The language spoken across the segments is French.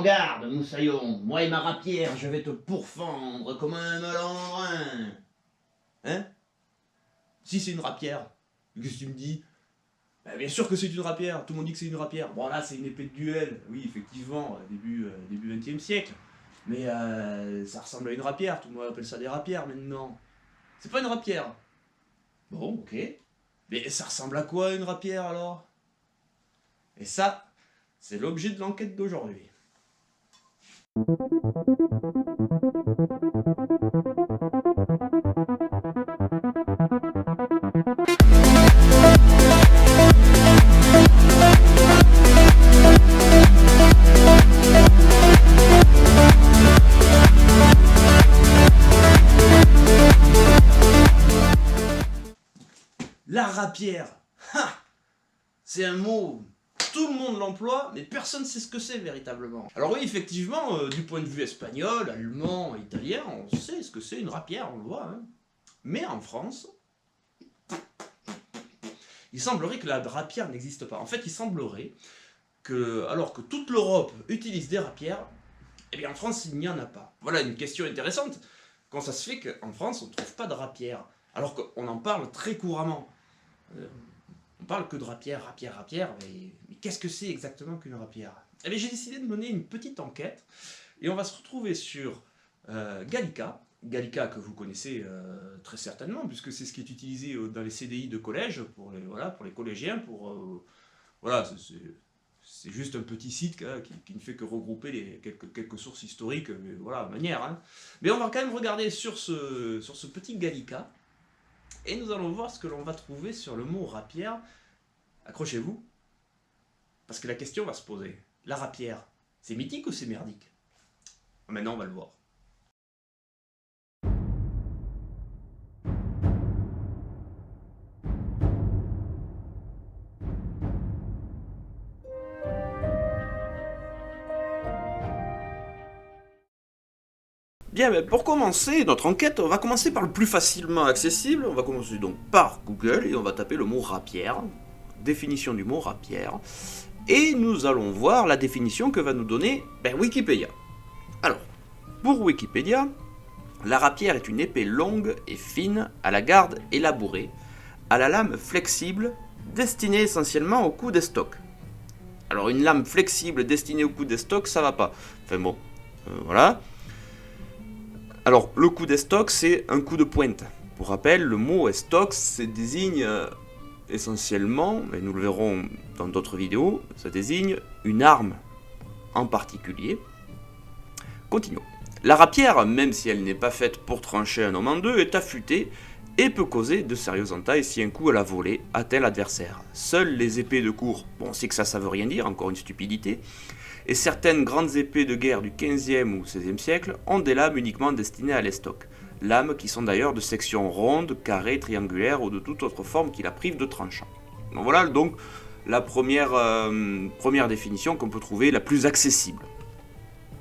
garde, moussaillon, moi et ma rapière, je vais te pourfendre comme un melon. Hein? Si c'est une rapière, qu'est-ce que tu me dis? Ben, bien sûr que c'est une rapière, tout le monde dit que c'est une rapière. Bon là c'est une épée de duel, oui effectivement, début 20e siècle. Mais ça ressemble à une rapière, tout le monde appelle ça des rapières maintenant. C'est pas une rapière. Bon, ok. Mais ça ressemble à quoi une rapière alors? Et ça, c'est l'objet de l'enquête d'aujourd'hui. La rapière, c'est un mot, tout le monde l'emploie, mais personne ne sait ce que c'est véritablement. Alors oui, effectivement, du point de vue espagnol, allemand, italien, on sait ce que c'est une rapière, on le voit. Hein. Mais en France, il semblerait que la rapière n'existe pas. En fait, il semblerait que, alors que toute l'Europe utilise des rapières, eh bien en France, il n'y en a pas. Voilà une question intéressante. Comment ça se fait qu'en France, on ne trouve pas de rapière, alors qu'on en parle très couramment? On parle que de rapière, mais qu'est-ce que c'est exactement qu'une rapière? Eh bien, j'ai décidé de mener une petite enquête, et on va se retrouver sur Gallica. Gallica que vous connaissez très certainement, puisque c'est ce qui est utilisé dans les CDI de collège, pour les collégiens, voilà, c'est juste un petit site qui ne fait que regrouper quelques sources historiques, mais voilà, manière. Hein. Mais on va quand même regarder sur ce petit Gallica, et nous allons voir ce que l'on va trouver sur le mot rapière. Accrochez-vous, parce que la question va se poser. La rapière, c'est mythique ou c'est merdique? Maintenant, on va le voir. Bien, mais pour commencer notre enquête, on va commencer par le plus facilement accessible. On va commencer donc par Google et on va taper le mot rapière, définition du mot rapière, et nous allons voir la définition que va nous donner Wikipédia. Alors, pour Wikipédia, la rapière est une épée longue et fine, à la garde élaborée, à la lame flexible, destinée essentiellement au coup d'estoc. Alors une lame flexible destinée au coup d'estoc, ça va pas. Enfin bon, voilà. Alors, le coup d'estoc, c'est un coup de pointe. Pour rappel, le mot estoc, ça désigne essentiellement, et nous le verrons dans d'autres vidéos, ça désigne une arme en particulier. Continuons. La rapière, même si elle n'est pas faite pour trancher un homme en deux, est affûtée et peut causer de sérieuses entailles si un coup à la volée atteint l'adversaire. Seules les épées de cour, bon, on sait que ça veut rien dire, encore une stupidité, et certaines grandes épées de guerre du 15e ou 16e siècle ont des lames uniquement destinées à l'estoc. Lames qui sont d'ailleurs de section ronde, carrée, triangulaire ou de toute autre forme qui la prive de tranchant. Donc voilà donc la première définition qu'on peut trouver la plus accessible.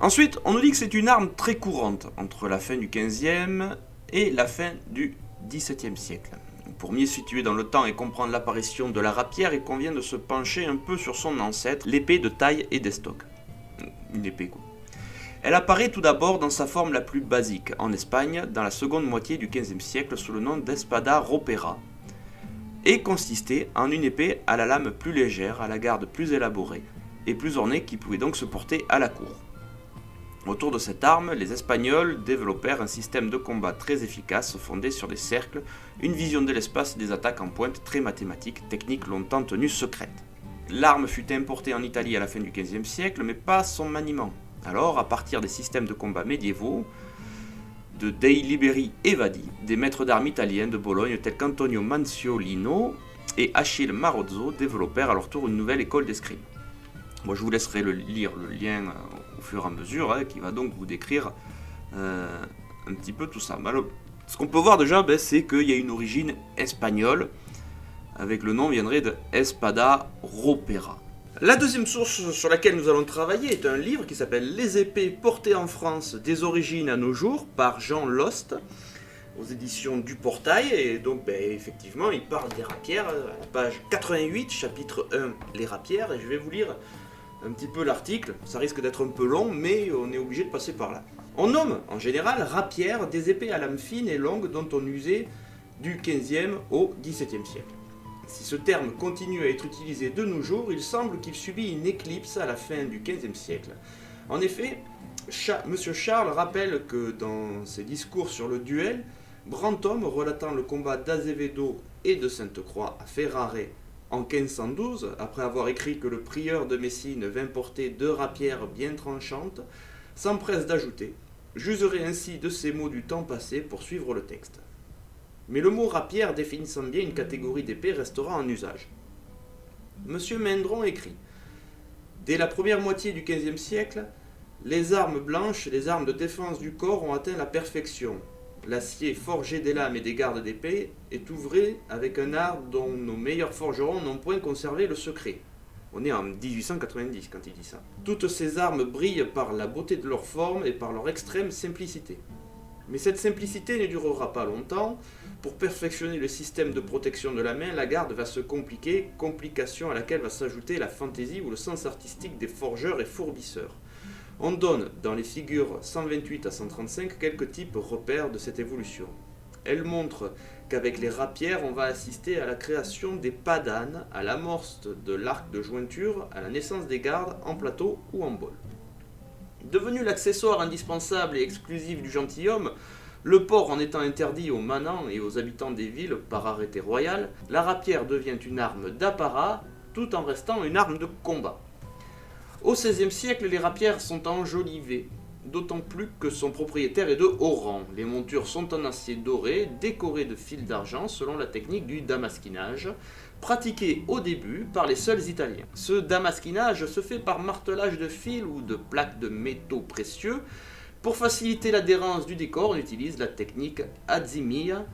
Ensuite, on nous dit que c'est une arme très courante entre la fin du 15e et la fin du 17e siècle. Pour mieux situer dans le temps et comprendre l'apparition de la rapière, il convient de se pencher un peu sur son ancêtre, l'épée de taille et d'estoc. Une épée quoi. Elle apparaît tout d'abord dans sa forme la plus basique, en Espagne, dans la seconde moitié du XVe siècle sous le nom d'espada ropera, et consistait en une épée à la lame plus légère, à la garde plus élaborée, et plus ornée qui pouvait donc se porter à la cour. Autour de cette arme, les Espagnols développèrent un système de combat très efficace fondé sur des cercles, une vision de l'espace et des attaques en pointe très mathématiques, techniques longtemps tenues secrètes. L'arme fut importée en Italie à la fin du XVe siècle, mais pas son maniement. Alors, à partir des systèmes de combat médiévaux, de Dei Liberi et Vadi, des maîtres d'armes italiens de Bologne tels qu'Antonio Manciolino et Achille Marozzo développèrent à leur tour une nouvelle école d'escrime. Moi, je vous laisserai lire le lien au fur et à mesure, qui va donc vous décrire un petit peu tout ça. Alors, ce qu'on peut voir déjà, c'est qu'il y a une origine espagnole, avec le nom viendrait de Espada Ropera. La deuxième source sur laquelle nous allons travailler est un livre qui s'appelle Les épées portées en France des origines à nos jours, par Jean Lost, aux éditions du Portail, et donc effectivement il parle des rapières, à la page 88, chapitre 1, les rapières, et je vais vous lire un petit peu l'article, ça risque d'être un peu long, mais on est obligé de passer par là. On nomme en général rapières des épées à lame fine et longue dont on usait du 15e au 17e siècle. Si ce terme continue à être utilisé de nos jours, il semble qu'il subit une éclipse à la fin du 15e siècle. En effet, M. Charles rappelle que dans ses discours sur le duel, Brantôme, relatant le combat d'Azevedo et de Sainte-Croix à Ferrare en 1512, après avoir écrit que le prieur de Messine vint porter 2 rapières bien tranchantes, s'empresse d'ajouter « J'userai ainsi de ces mots du temps passé pour suivre le texte ». Mais le mot rapière définissant bien une catégorie d'épée restera en usage. M. Mendron écrit « Dès la première moitié du XVe siècle, les armes blanches, les armes de défense du corps ont atteint la perfection. L'acier forgé des lames et des gardes d'épée est ouvré avec un art dont nos meilleurs forgerons n'ont point conservé le secret. » On est en 1890 quand il dit ça. Toutes ces armes brillent par la beauté de leur forme et par leur extrême simplicité. Mais cette simplicité ne durera pas longtemps. Pour perfectionner le système de protection de la main, la garde va se compliquer, complication à laquelle va s'ajouter la fantaisie ou le sens artistique des forgeurs et fourbisseurs. On donne dans les figures 128 à 135 quelques types repères de cette évolution. Elles montrent qu'avec les rapières, on va assister à la création des padanes, à l'amorce de l'arc de jointure, à la naissance des gardes en plateau ou en bol. Devenu l'accessoire indispensable et exclusif du gentilhomme, le port en étant interdit aux manants et aux habitants des villes par arrêté royal, la rapière devient une arme d'apparat tout en restant une arme de combat. Au XVIe siècle, les rapières sont enjolivées, d'autant plus que son propriétaire est de haut rang. Les montures sont en acier doré, décorées de fils d'argent selon la technique du damasquinage, pratiquée au début par les seuls Italiens. Ce damasquinage se fait par martelage de fils ou de plaques de métaux précieux. Pour faciliter l'adhérence du décor, on utilise la technique azzimia,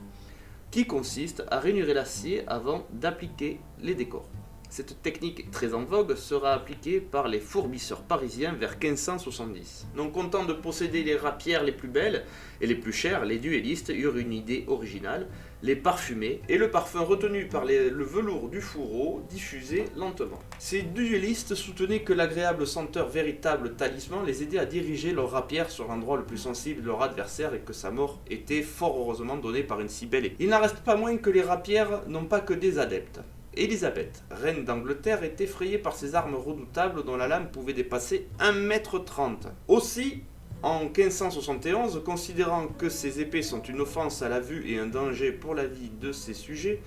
qui consiste à rainurer l'acier avant d'appliquer les décors. Cette technique très en vogue sera appliquée par les fourbisseurs parisiens vers 1570. Non content de posséder les rapières les plus belles et les plus chères, les duellistes eurent une idée originale, les parfumer, et le parfum retenu par le velours du fourreau diffusé lentement. Ces duellistes soutenaient que l'agréable senteur, véritable talisman, les aidait à diriger leur rapière sur l'endroit le plus sensible de leur adversaire et que sa mort était fort heureusement donnée par une si belle épée. Il n'en reste pas moins que les rapières n'ont pas que des adeptes. Élisabeth, reine d'Angleterre, est effrayée par ces armes redoutables dont la lame pouvait dépasser 1,30 m. Aussi, en 1571, considérant que ces épées sont une offense à la vue et un danger pour la vie de ses sujets,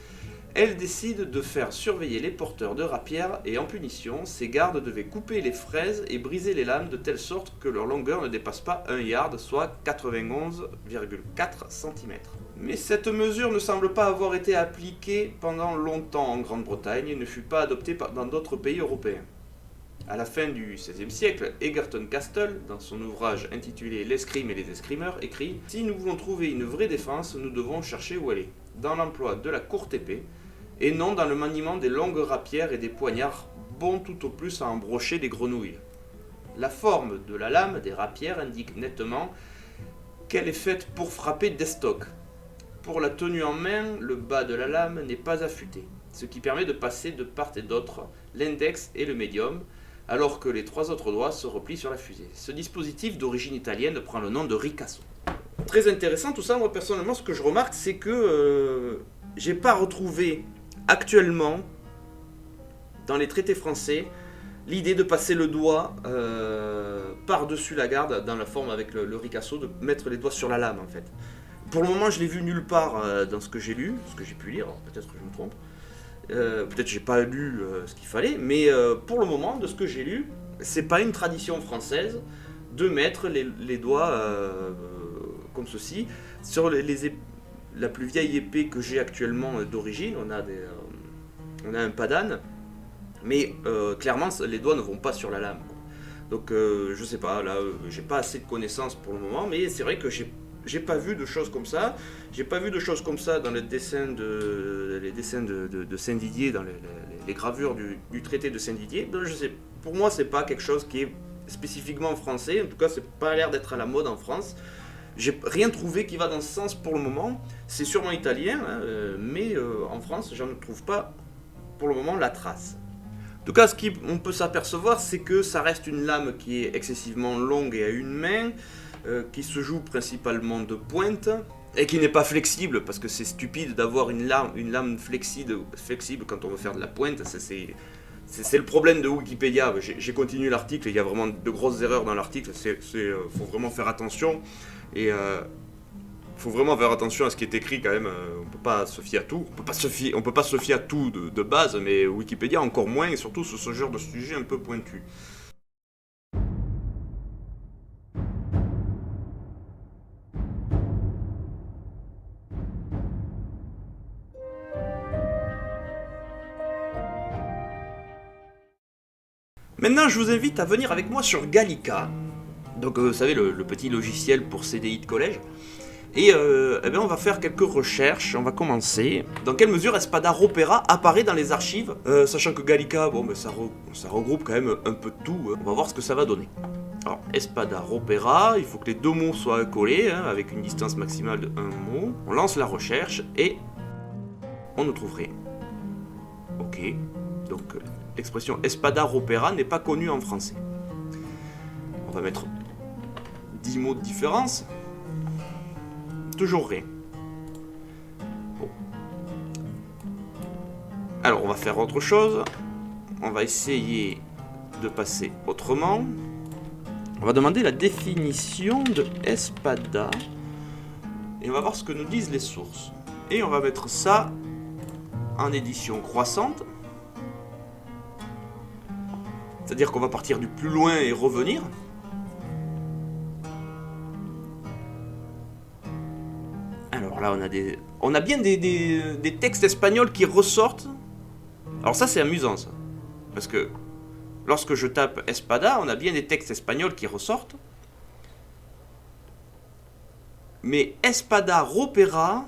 elle décide de faire surveiller les porteurs de rapières et en punition, ces gardes devaient couper les fraises et briser les lames de telle sorte que leur longueur ne dépasse pas 1 yard, soit 91,4 cm. Mais cette mesure ne semble pas avoir été appliquée pendant longtemps en Grande-Bretagne et ne fut pas adoptée dans d'autres pays européens. À la fin du XVIe siècle, Egerton Castle, dans son ouvrage intitulé L'escrime et les escrimeurs, écrit « Si nous voulons trouver une vraie défense, nous devons chercher où elle est, dans l'emploi de la courte épée, et non dans le maniement des longues rapières et des poignards, bons tout au plus à embrocher des grenouilles. La forme de la lame des rapières indique nettement qu'elle est faite pour frapper d'estoc. Pour la tenue en main, le bas de la lame n'est pas affûté, ce qui permet de passer de part et d'autre l'index et le médium, alors que les 3 autres doigts se replient sur la fusée. Ce dispositif d'origine italienne prend le nom de ricasso. Très intéressant tout ça. Moi personnellement, ce que je remarque, c'est que j'ai pas retrouvé actuellement dans les traités français l'idée de passer le doigt par-dessus la garde dans la forme avec le ricasso, de mettre les doigts sur la lame en fait. Pour le moment, je l'ai vu nulle part dans ce que j'ai lu, ce que j'ai pu lire, peut-être que je me trompe. Peut-être que j'ai pas lu ce qu'il fallait, mais pour le moment, de ce que j'ai lu, c'est pas une tradition française de mettre les doigts comme ceci sur la plus vieille épée que j'ai actuellement d'origine. On a un padane, mais clairement les doigts ne vont pas sur la lame, quoi. Donc je sais pas, là j'ai pas assez de connaissances pour le moment, mais c'est vrai que j'ai pas vu de choses comme ça. J'ai pas vu de choses comme ça dans les dessins de Saint-Didier, dans les gravures du traité de Saint-Didier. Donc, pour moi, c'est pas quelque chose qui est spécifiquement français. En tout cas, c'est pas l'air d'être à la mode en France. J'ai rien trouvé qui va dans ce sens pour le moment. C'est sûrement italien, hein, mais en France, j'en ne trouve pas pour le moment la trace. En tout cas, ce qu'on peut s'apercevoir, c'est que ça reste une lame qui est excessivement longue et à une main, qui se joue principalement de pointe, et qui n'est pas flexible, parce que c'est stupide d'avoir une lame flexible quand on veut faire de la pointe. C'est le problème de Wikipédia. J'ai continué l'article, il y a vraiment de grosses erreurs dans l'article, faut vraiment faire attention, et faut vraiment faire attention à ce qui est écrit quand même. On peut pas se fier à tout, on peut pas se fier à tout de base, mais Wikipédia encore moins, et surtout sur ce genre de sujet un peu pointu. Maintenant, je vous invite à venir avec moi sur Gallica. Donc, vous savez, le petit logiciel pour CDI de collège. Et eh bien, on va faire quelques recherches. On va commencer. Dans quelle mesure Espada Opera apparaît dans les archives, sachant que Gallica, bon, ben, ça regroupe quand même un peu de tout. On va voir ce que ça va donner. Alors, Espada Opera, il faut que les deux mots soient collés, hein, avec une distance maximale de 1 mot. On lance la recherche et on ne trouve rien. Ok. Donc, l'expression Espada Opera n'est pas connue en français. On va mettre 10 mots de différence. Toujours rien. Bon. Alors, on va faire autre chose. On va essayer de passer autrement. On va demander la définition de Espada. Et on va voir ce que nous disent les sources. Et on va mettre ça en édition croissante. C'est-à-dire qu'on va partir du plus loin et revenir. Alors là, on a bien des textes espagnols qui ressortent. Alors ça, c'est amusant, ça. Parce que lorsque je tape Espada, on a bien des textes espagnols qui ressortent. Mais Espada Opera,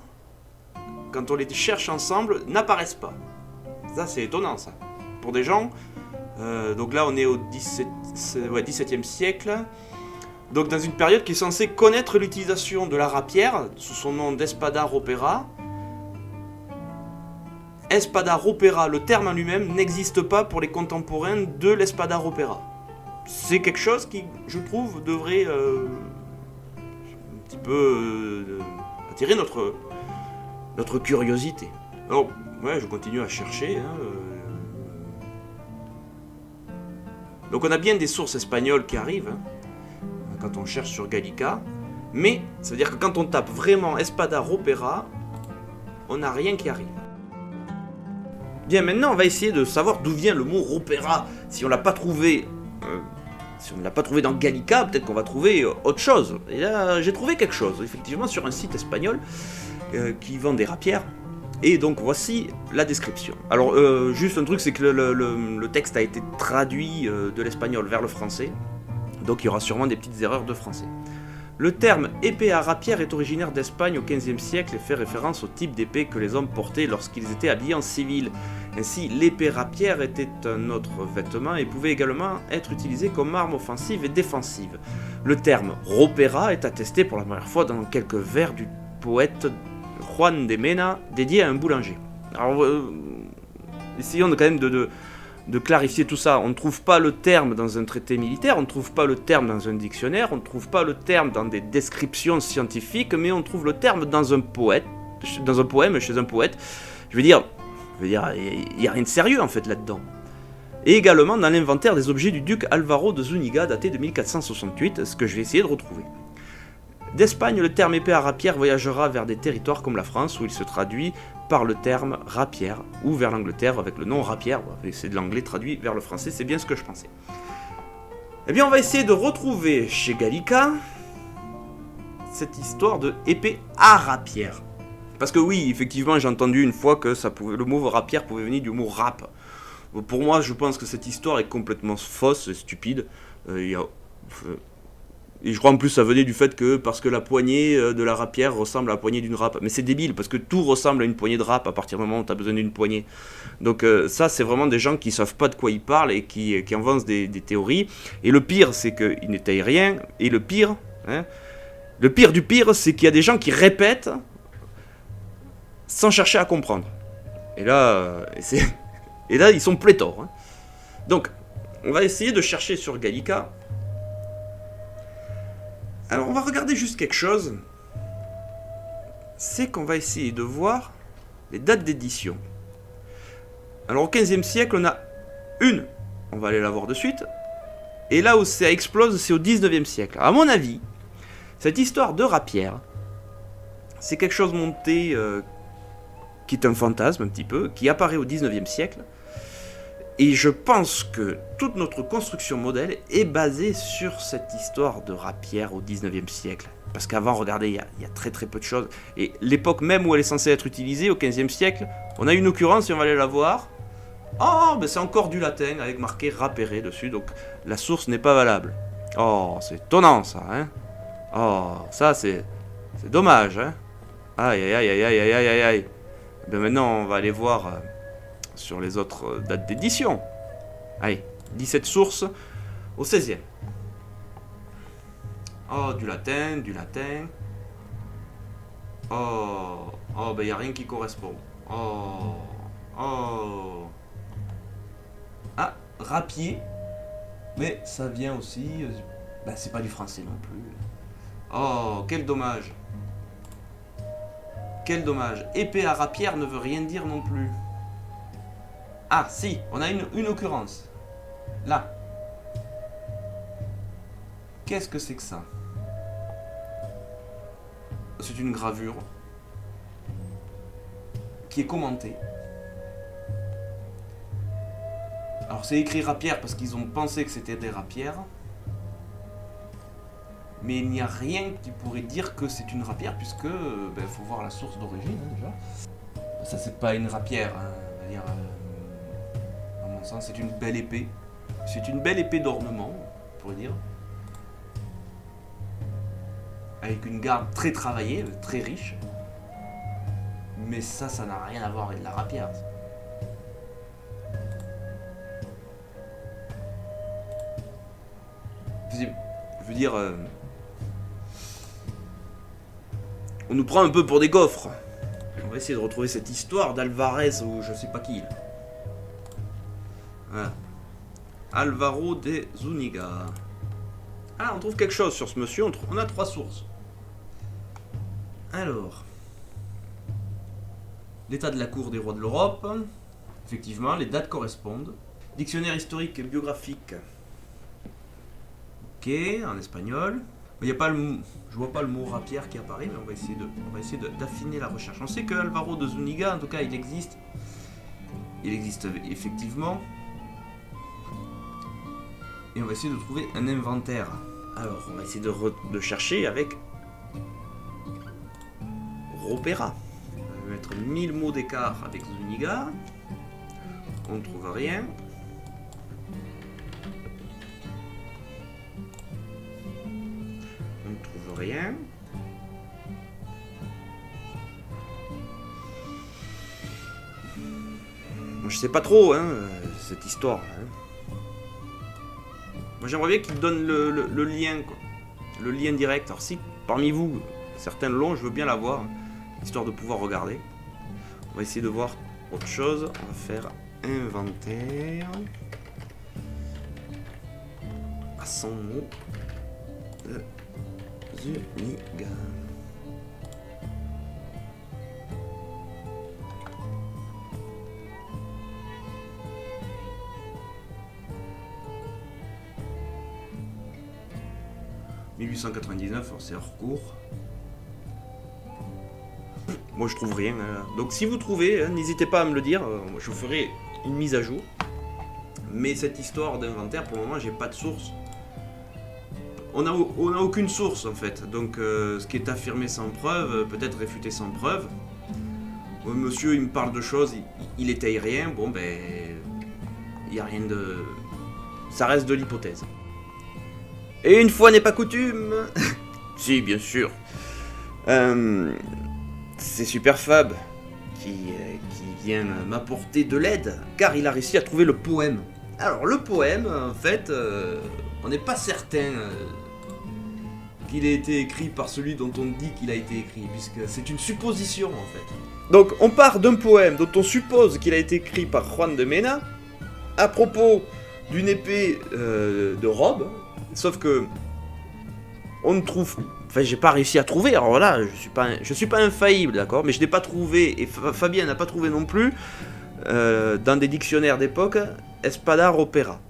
quand on les cherche ensemble, n'apparaissent pas. Ça, c'est étonnant, ça. Pour des gens... donc là, on est au 17e siècle. Donc dans une période qui est censée connaître l'utilisation de la rapière, sous son nom d'Espada Opera. Espada Opera, le terme en lui-même, n'existe pas pour les contemporains de l'Espada Opera. C'est quelque chose qui, je trouve, devrait un petit peu attirer notre curiosité. Alors, ouais, je continue à chercher. Donc on a bien des sources espagnoles qui arrivent, quand on cherche sur Gallica, mais ça veut dire que quand on tape vraiment Espada Opera, on n'a rien qui arrive. Bien, maintenant on va essayer de savoir d'où vient le mot opéra. Si on l'a pas trouvé, dans Gallica, peut-être qu'on va trouver autre chose. Et là, j'ai trouvé quelque chose, effectivement, sur un site espagnol qui vend des rapières. Et donc voici la description. Alors juste un truc, c'est que le texte a été traduit de l'espagnol vers le français. Donc il y aura sûrement des petites erreurs de français. Le terme épée à rapière est originaire d'Espagne au XVe siècle et fait référence au type d'épée que les hommes portaient lorsqu'ils étaient habillés en civil. Ainsi, l'épée rapière était un autre vêtement et pouvait également être utilisée comme arme offensive et défensive. Le terme ropera est attesté pour la première fois dans quelques vers du poète Juan de Mena dédié à un boulanger. Alors, essayons quand même de clarifier tout ça. On ne trouve pas le terme dans un traité militaire, on ne trouve pas le terme dans un dictionnaire, on ne trouve pas le terme dans des descriptions scientifiques, mais on trouve le terme dans un poème, chez un poète. Je veux dire, il n'y a rien de sérieux en fait là-dedans. Et également dans l'inventaire des objets du duc Alvaro de Zúñiga, daté de 1468, ce que je vais essayer de retrouver. D'Espagne, le terme épée à rapière voyagera vers des territoires comme la France, où il se traduit par le terme rapière, ou vers l'Angleterre avec le nom rapière. C'est de l'anglais traduit vers le français, c'est bien ce que je pensais. Eh bien, on va essayer de retrouver chez Gallica cette histoire de épée à rapière. Parce que oui, effectivement, j'ai entendu une fois que le mot rapière pouvait venir du mot rap. Pour moi, je pense que cette histoire est complètement fausse et stupide. Et je crois en plus ça venait du fait que parce que la poignée de la rapière ressemble à la poignée d'une râpe. Mais c'est débile parce que tout ressemble à une poignée de râpe à partir du moment où tu as besoin d'une poignée. Donc ça c'est vraiment des gens qui savent pas de quoi ils parlent et qui inventent des théories. Et le pire c'est qu'ils n'étayent rien. Et le pire du pire c'est qu'il y a des gens qui répètent sans chercher à comprendre. Et là ils sont pléthores. Donc, on va essayer de chercher sur Gallica. Alors, on va regarder juste quelque chose. C'est qu'on va essayer de voir les dates d'édition. Alors, au 15e siècle, on a une. On va aller la voir de suite. Et là où ça explose, c'est au 19e siècle. Alors, à mon avis, cette histoire de rapière, c'est quelque chose monté qui est un fantasme un petit peu, qui apparaît au 19e siècle. Et je pense que toute notre construction modèle est basée sur cette histoire de rapière au 19e siècle. Parce qu'avant, regardez, il y a très très peu de choses. Et l'époque même où elle est censée être utilisée, au 15e siècle, on a une occurrence et on va aller la voir. Oh, ben c'est encore du latin avec marqué rapere dessus, donc la source n'est pas valable. Oh, c'est étonnant ça, hein. Oh, ça c'est dommage, hein. Aïe aïe aïe aïe aïe aïe aïe aïe. Ben maintenant, on va aller voir sur les autres dates d'édition. Allez, 17 sources au 16e. Oh, du latin, du latin. Oh, oh, ben il n'y a rien qui correspond. Oh, oh. Ah, rapier. Mais ça vient aussi... ben c'est pas du français non plus. Oh, quel dommage. Quel dommage. Épée à rapière ne veut rien dire non plus. Ah, si, on a une occurrence. Là. Qu'est-ce que c'est que ça? C'est une gravure qui est commentée. Alors c'est écrit rapière parce qu'ils ont pensé que c'était des rapières. Mais il n'y a rien qui pourrait dire que c'est une rapière puisque faut voir la source d'origine déjà. Ça c'est pas une rapière, hein, on va dire, à mon sens c'est une belle épée. C'est une belle épée d'ornement, on pourrait dire. Avec une garde très travaillée, très riche. Mais ça n'a rien à voir avec la rapière. Je veux dire... on nous prend un peu pour des gaufres. On va essayer de retrouver cette histoire d'Alvarez ou je sais pas qui. Voilà. Alvaro de Zúñiga. Ah, on trouve quelque chose sur ce monsieur. On a 3 sources. Alors. L'état de la cour des rois de l'Europe. Effectivement, les dates correspondent. Dictionnaire historique et biographique. Ok, en espagnol. Il y a pas je vois pas le mot rapière qui apparaît, mais on va essayer d'affiner la recherche. On sait que Alvaro de Zúñiga, en tout cas, il existe. Il existe effectivement. Et on va essayer de trouver un inventaire. Alors, on va essayer de chercher avec Ropera. On va mettre 1000 mots d'écart avec Zúñiga. On ne trouve rien. On ne trouve rien. Moi, je sais pas trop, hein, cette histoire. Hein. Moi, j'aimerais bien qu'il donne le lien, quoi. Le lien direct. Alors, si parmi vous, certains l'ont, je veux bien l'avoir, histoire de pouvoir regarder. On va essayer de voir autre chose. On va faire inventaire. À 100 mots de Zúñiga. « 1899, c'est hors cours. Moi je trouve rien. Donc si vous trouvez, n'hésitez pas à me le dire. Je ferai une mise à jour. Mais cette histoire d'inventaire, pour le moment, j'ai pas de source. On a aucune source en fait. Donc ce qui est affirmé sans preuve, peut-être réfuté sans preuve. Monsieur, il me parle de choses, il étaye rien. Bon ben, il y a rien de. Ça reste de l'hypothèse. Et une fois n'est pas coutume. Si, bien sûr. C'est Superfab qui vient m'apporter de l'aide, car il a réussi à trouver le poème. Alors, le poème, en fait, on n'est pas certain qu'il ait été écrit par celui dont on dit qu'il a été écrit, puisque c'est une supposition, en fait. Donc, on part d'un poème dont on suppose qu'il a été écrit par Juan de Mena, à propos d'une épée de robe, sauf que on ne trouve, enfin j'ai pas réussi à trouver, alors voilà, je suis pas infaillible, d'accord, mais je n'ai pas trouvé, et Fabien n'a pas trouvé non plus, dans des dictionnaires d'époque, espada ropera.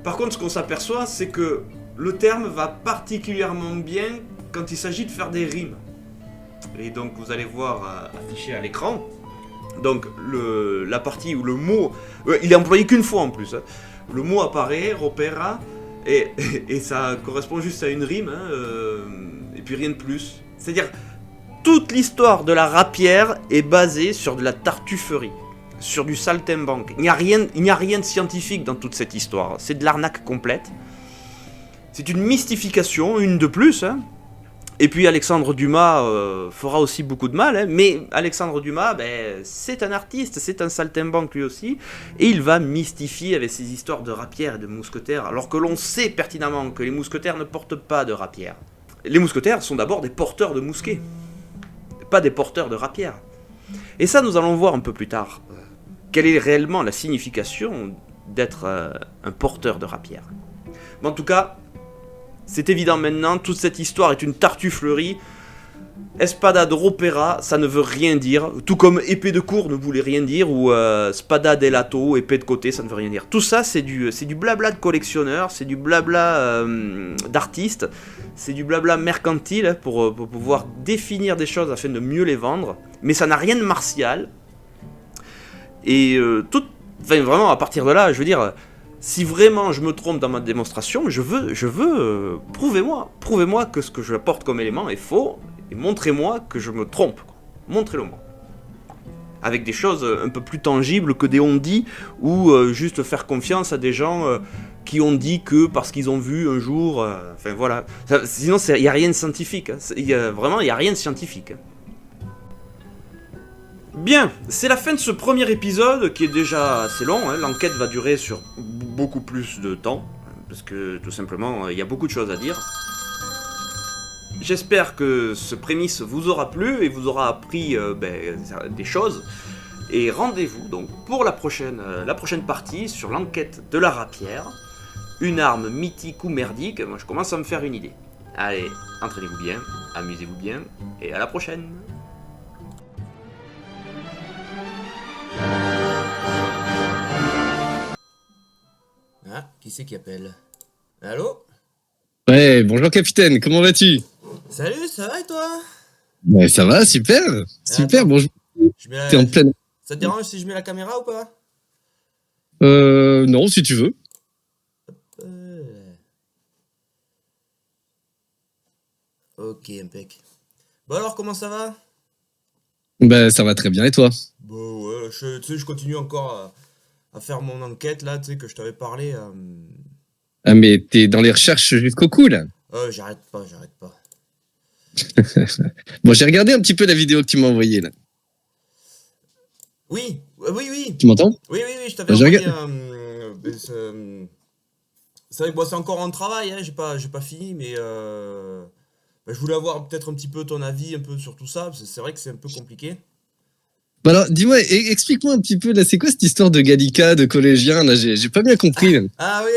Par contre, ce qu'on s'aperçoit, c'est que le terme va particulièrement bien quand il s'agit de faire des rimes. Et donc vous allez voir affiché à l'écran, donc la partie où le mot, il est employé qu'une fois en plus, hein. Le mot apparaît, ropera, et ça correspond juste à une rime, hein, et puis rien de plus. C'est-à-dire, toute l'histoire de la rapière est basée sur de la tartufferie, sur du saltimbanque. Il n'y a rien de scientifique dans toute cette histoire, c'est de l'arnaque complète. C'est une mystification, une de plus, hein. Et puis Alexandre Dumas fera aussi beaucoup de mal, hein, mais Alexandre Dumas, c'est un artiste, c'est un saltimbanque lui aussi, et il va mystifier avec ses histoires de rapières et de mousquetaires, alors que l'on sait pertinemment que les mousquetaires ne portent pas de rapières. Les mousquetaires sont d'abord des porteurs de mousquets, pas des porteurs de rapières. Et ça, nous allons voir un peu plus tard, quelle est réellement la signification d'être un porteur de rapières. Mais en tout cas, c'est évident maintenant, toute cette histoire est une tartufferie. Espada de ropera, ça ne veut rien dire. Tout comme épée de cour ne voulait rien dire, ou spada del lato, épée de côté, ça ne veut rien dire. Tout ça, c'est du blabla de collectionneur, c'est du blabla d'artiste, c'est du blabla mercantile pour pouvoir définir des choses afin de mieux les vendre. Mais ça n'a rien de martial. Et vraiment, à partir de là, je veux dire... Si vraiment je me trompe dans ma démonstration, je veux prouvez-moi que ce que je apporte comme élément est faux, et montrez-moi que je me trompe. Montrez-le-moi. Avec des choses un peu plus tangibles que des on-dit, ou juste faire confiance à des gens qui ont dit que parce qu'ils ont vu un jour... enfin voilà. Sinon, il n'y a rien de scientifique. Hein. Vraiment, il n'y a rien de scientifique. Bien, c'est la fin de ce premier épisode qui est déjà assez long, hein. L'enquête va durer sur beaucoup plus de temps, parce que tout simplement il y a beaucoup de choses à dire. J'espère que ce prémisse vous aura plu et vous aura appris des choses. Et rendez-vous donc pour la prochaine partie sur l'enquête de la rapière, une arme mythique ou merdique. Moi je commence à me faire une idée. Allez, entraînez-vous bien, amusez-vous bien, et à la prochaine. Ah, qui c'est qui appelle? Allô? Ouais, bonjour capitaine, comment vas-tu? Salut, ça va et toi? Ouais, ça va, super, super, attends, bonjour. T'es en pleine... Ça te dérange si je mets la caméra ou pas? Non, si tu veux. Ok, impec. Bon alors, comment ça va? Bah, ça va très bien, et toi? Bon, ouais, je continue encore à faire mon enquête là, tu sais, que je t'avais parlé. Ah, mais t'es dans les recherches jusqu'au cou, là. J'arrête pas. Bon, j'ai regardé un petit peu la vidéo que tu m'as envoyée, là. Oui. Tu m'entends? Oui, je t'avais envoyé... c'est vrai que c'est encore en travail, hein, j'ai pas fini, mais je voulais avoir peut-être un petit peu ton avis un peu sur tout ça, parce que c'est vrai que c'est un peu compliqué. Bah alors, dis-moi, explique-moi un petit peu, là, c'est quoi cette histoire de Gallica, de collégien, là, j'ai pas bien compris, là. Ah oui.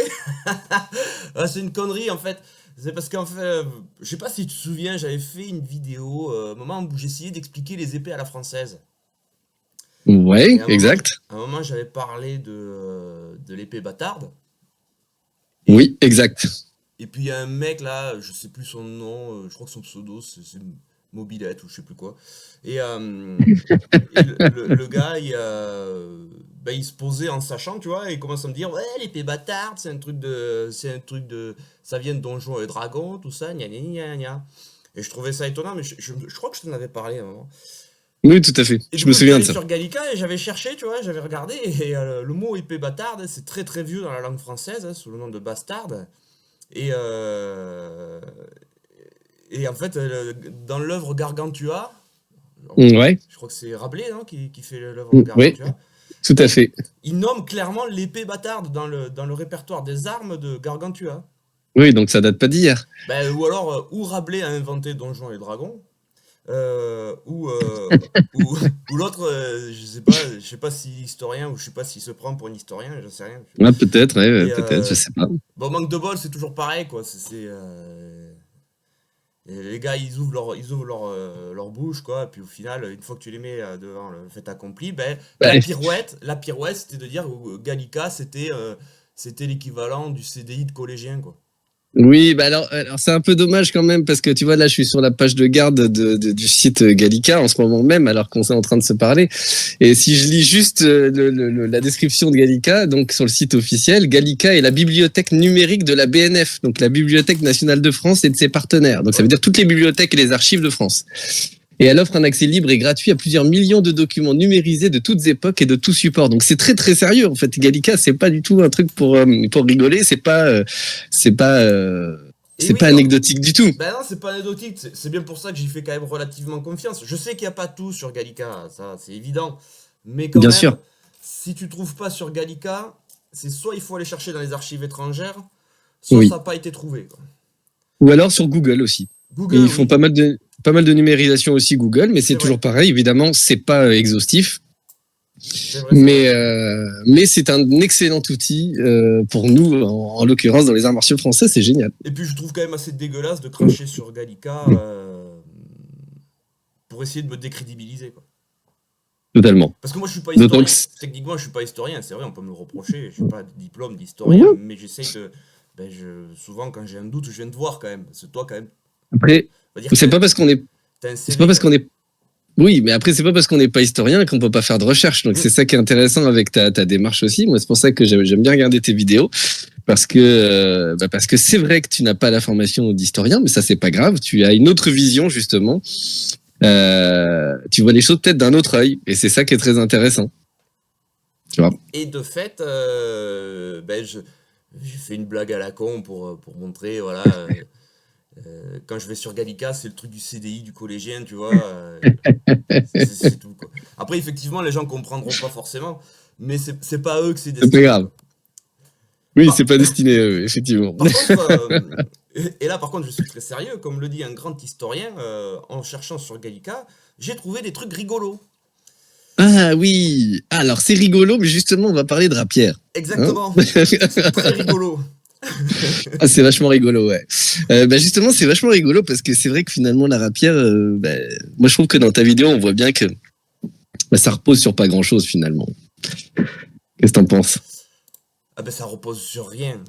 C'est une connerie, en fait. C'est parce qu'en fait, je sais pas si tu te souviens, j'avais fait une vidéo, un moment où j'essayais d'expliquer les épées à la française. Ouais, exact. À un moment, j'avais parlé de l'épée bâtarde. Oui, exact. Et puis il y a un mec là, je sais plus son nom, je crois que son pseudo c'est Mobilette ou je sais plus quoi. Et le gars, il se posait en sachant, tu vois, et il commence à me dire ouais, l'épée bâtarde, c'est un truc de, ça vient de Donjons et Dragons, tout ça, gna gna gna gna. Et je trouvais ça étonnant, mais je crois que je t'en avais parlé à un moment. Oui, tout à fait. Et je me souviens de ça. Sur Gallica et j'avais cherché, tu vois, j'avais regardé, et le mot épée bâtarde, c'est très très vieux dans la langue française, hein, sous le nom de bastarde. Et en fait, dans l'œuvre Gargantua, ouais. Je crois que c'est Rabelais qui fait l'œuvre Gargantua. Oui, tout à fait. Il nomme clairement l'épée bâtarde dans le répertoire des armes de Gargantua. Oui, donc ça date pas d'hier. Ou alors, où Rabelais a inventé Donjons et Dragons, Ou, ou l'autre, je sais pas s'il est historien ou je sais pas s'il se prend pour un historien, j'en sais rien. Ah, peut-être, ouais, Et peut-être, je sais pas. bon, manque de bol, c'est toujours pareil, quoi. Et les gars, leur bouche, quoi. Puis au final, une fois que tu les mets devant le fait accompli, ben, Ouais. la pirouette, c'était de dire que Gallica, c'était l'équivalent du CDI de collégien, quoi. Oui, bah alors c'est un peu dommage quand même parce que tu vois là je suis sur la page de garde du site Gallica en ce moment même alors qu'on est en train de se parler et si je lis juste la description de Gallica donc sur le site officiel, Gallica est la bibliothèque numérique de la BNF, donc la Bibliothèque nationale de France et de ses partenaires, donc ça veut dire toutes les bibliothèques et les archives de France. Et elle offre un accès libre et gratuit à plusieurs millions de documents numérisés de toutes époques et de tout support. Donc c'est très très sérieux en fait. Gallica, c'est pas du tout un truc pour rigoler. C'est pas Et c'est oui, pas anecdotique du tout. ben non, c'est pas anecdotique, c'est bien pour ça que j'y fais quand même relativement confiance. Je sais qu'il n'y a pas tout sur Gallica, ça c'est évident. Mais quand Bien même, sûr. si tu trouves pas sur Gallica, c'est soit il faut aller chercher dans les archives étrangères, soit Oui. ça n'a pas été trouvé, quoi. Ou alors sur Google aussi. Et Google, ils font oui, pas mal de numérisation aussi Google, mais c'est c'est vrai, toujours pareil. Évidemment, c'est pas exhaustif, c'est vrai, c'est vrai. mais c'est un excellent outil pour nous, en l'occurrence dans les arts martiaux français, c'est génial. Et puis je trouve quand même assez dégueulasse de cracher sur Gallica pour essayer de me décrédibiliser, quoi. Totalement. Parce que moi je suis pas D'autant historien, que techniquement je suis pas historien, c'est vrai, on peut me le reprocher, je n'ai pas de diplôme d'historien, mais j'essaye de... Ben souvent quand j'ai un doute, je viens de voir quand même. Parce que toi quand même, après, on va dire que c'est pas parce qu'on est t'as un C'est pas CV parce quand même. qu'on est. Oui, mais après, c'est pas parce qu'on n'est pas historien qu'on peut pas faire de recherche. Donc, c'est ça qui est intéressant avec ta démarche aussi. Moi, c'est pour ça que j'aime bien regarder tes vidéos. Parce que c'est vrai que tu n'as pas la formation d'historien, mais ça, c'est pas grave. Tu as une autre vision, justement. Tu vois les choses peut-être d'un autre œil. Et c'est ça qui est très intéressant. Tu vois. Et de fait, j'ai fait une blague à la con pour montrer, voilà, quand je vais sur Gallica, c'est le truc du CDI, du collégien, tu vois, c'est tout, quoi. Après, effectivement, les gens comprendront pas forcément, mais c'est pas à eux que c'est C'est pas destiné, grave. quoi. Oui, c'est Par, pas destiné, effectivement. par contre, et là, par contre, je suis très sérieux, comme le dit un grand historien, en cherchant sur Gallica, j'ai trouvé des trucs rigolos. Ah oui. Alors, c'est rigolo, mais justement, on va parler de rapière. Hein. Exactement. C'est très rigolo. Ah, c'est vachement rigolo, ouais. Justement, c'est vachement rigolo parce que c'est vrai que finalement, la rapière, moi, je trouve que dans ta vidéo, on voit bien que ça repose sur pas grand-chose finalement. Qu'est-ce que t'en penses? Ah ben ça repose sur rien.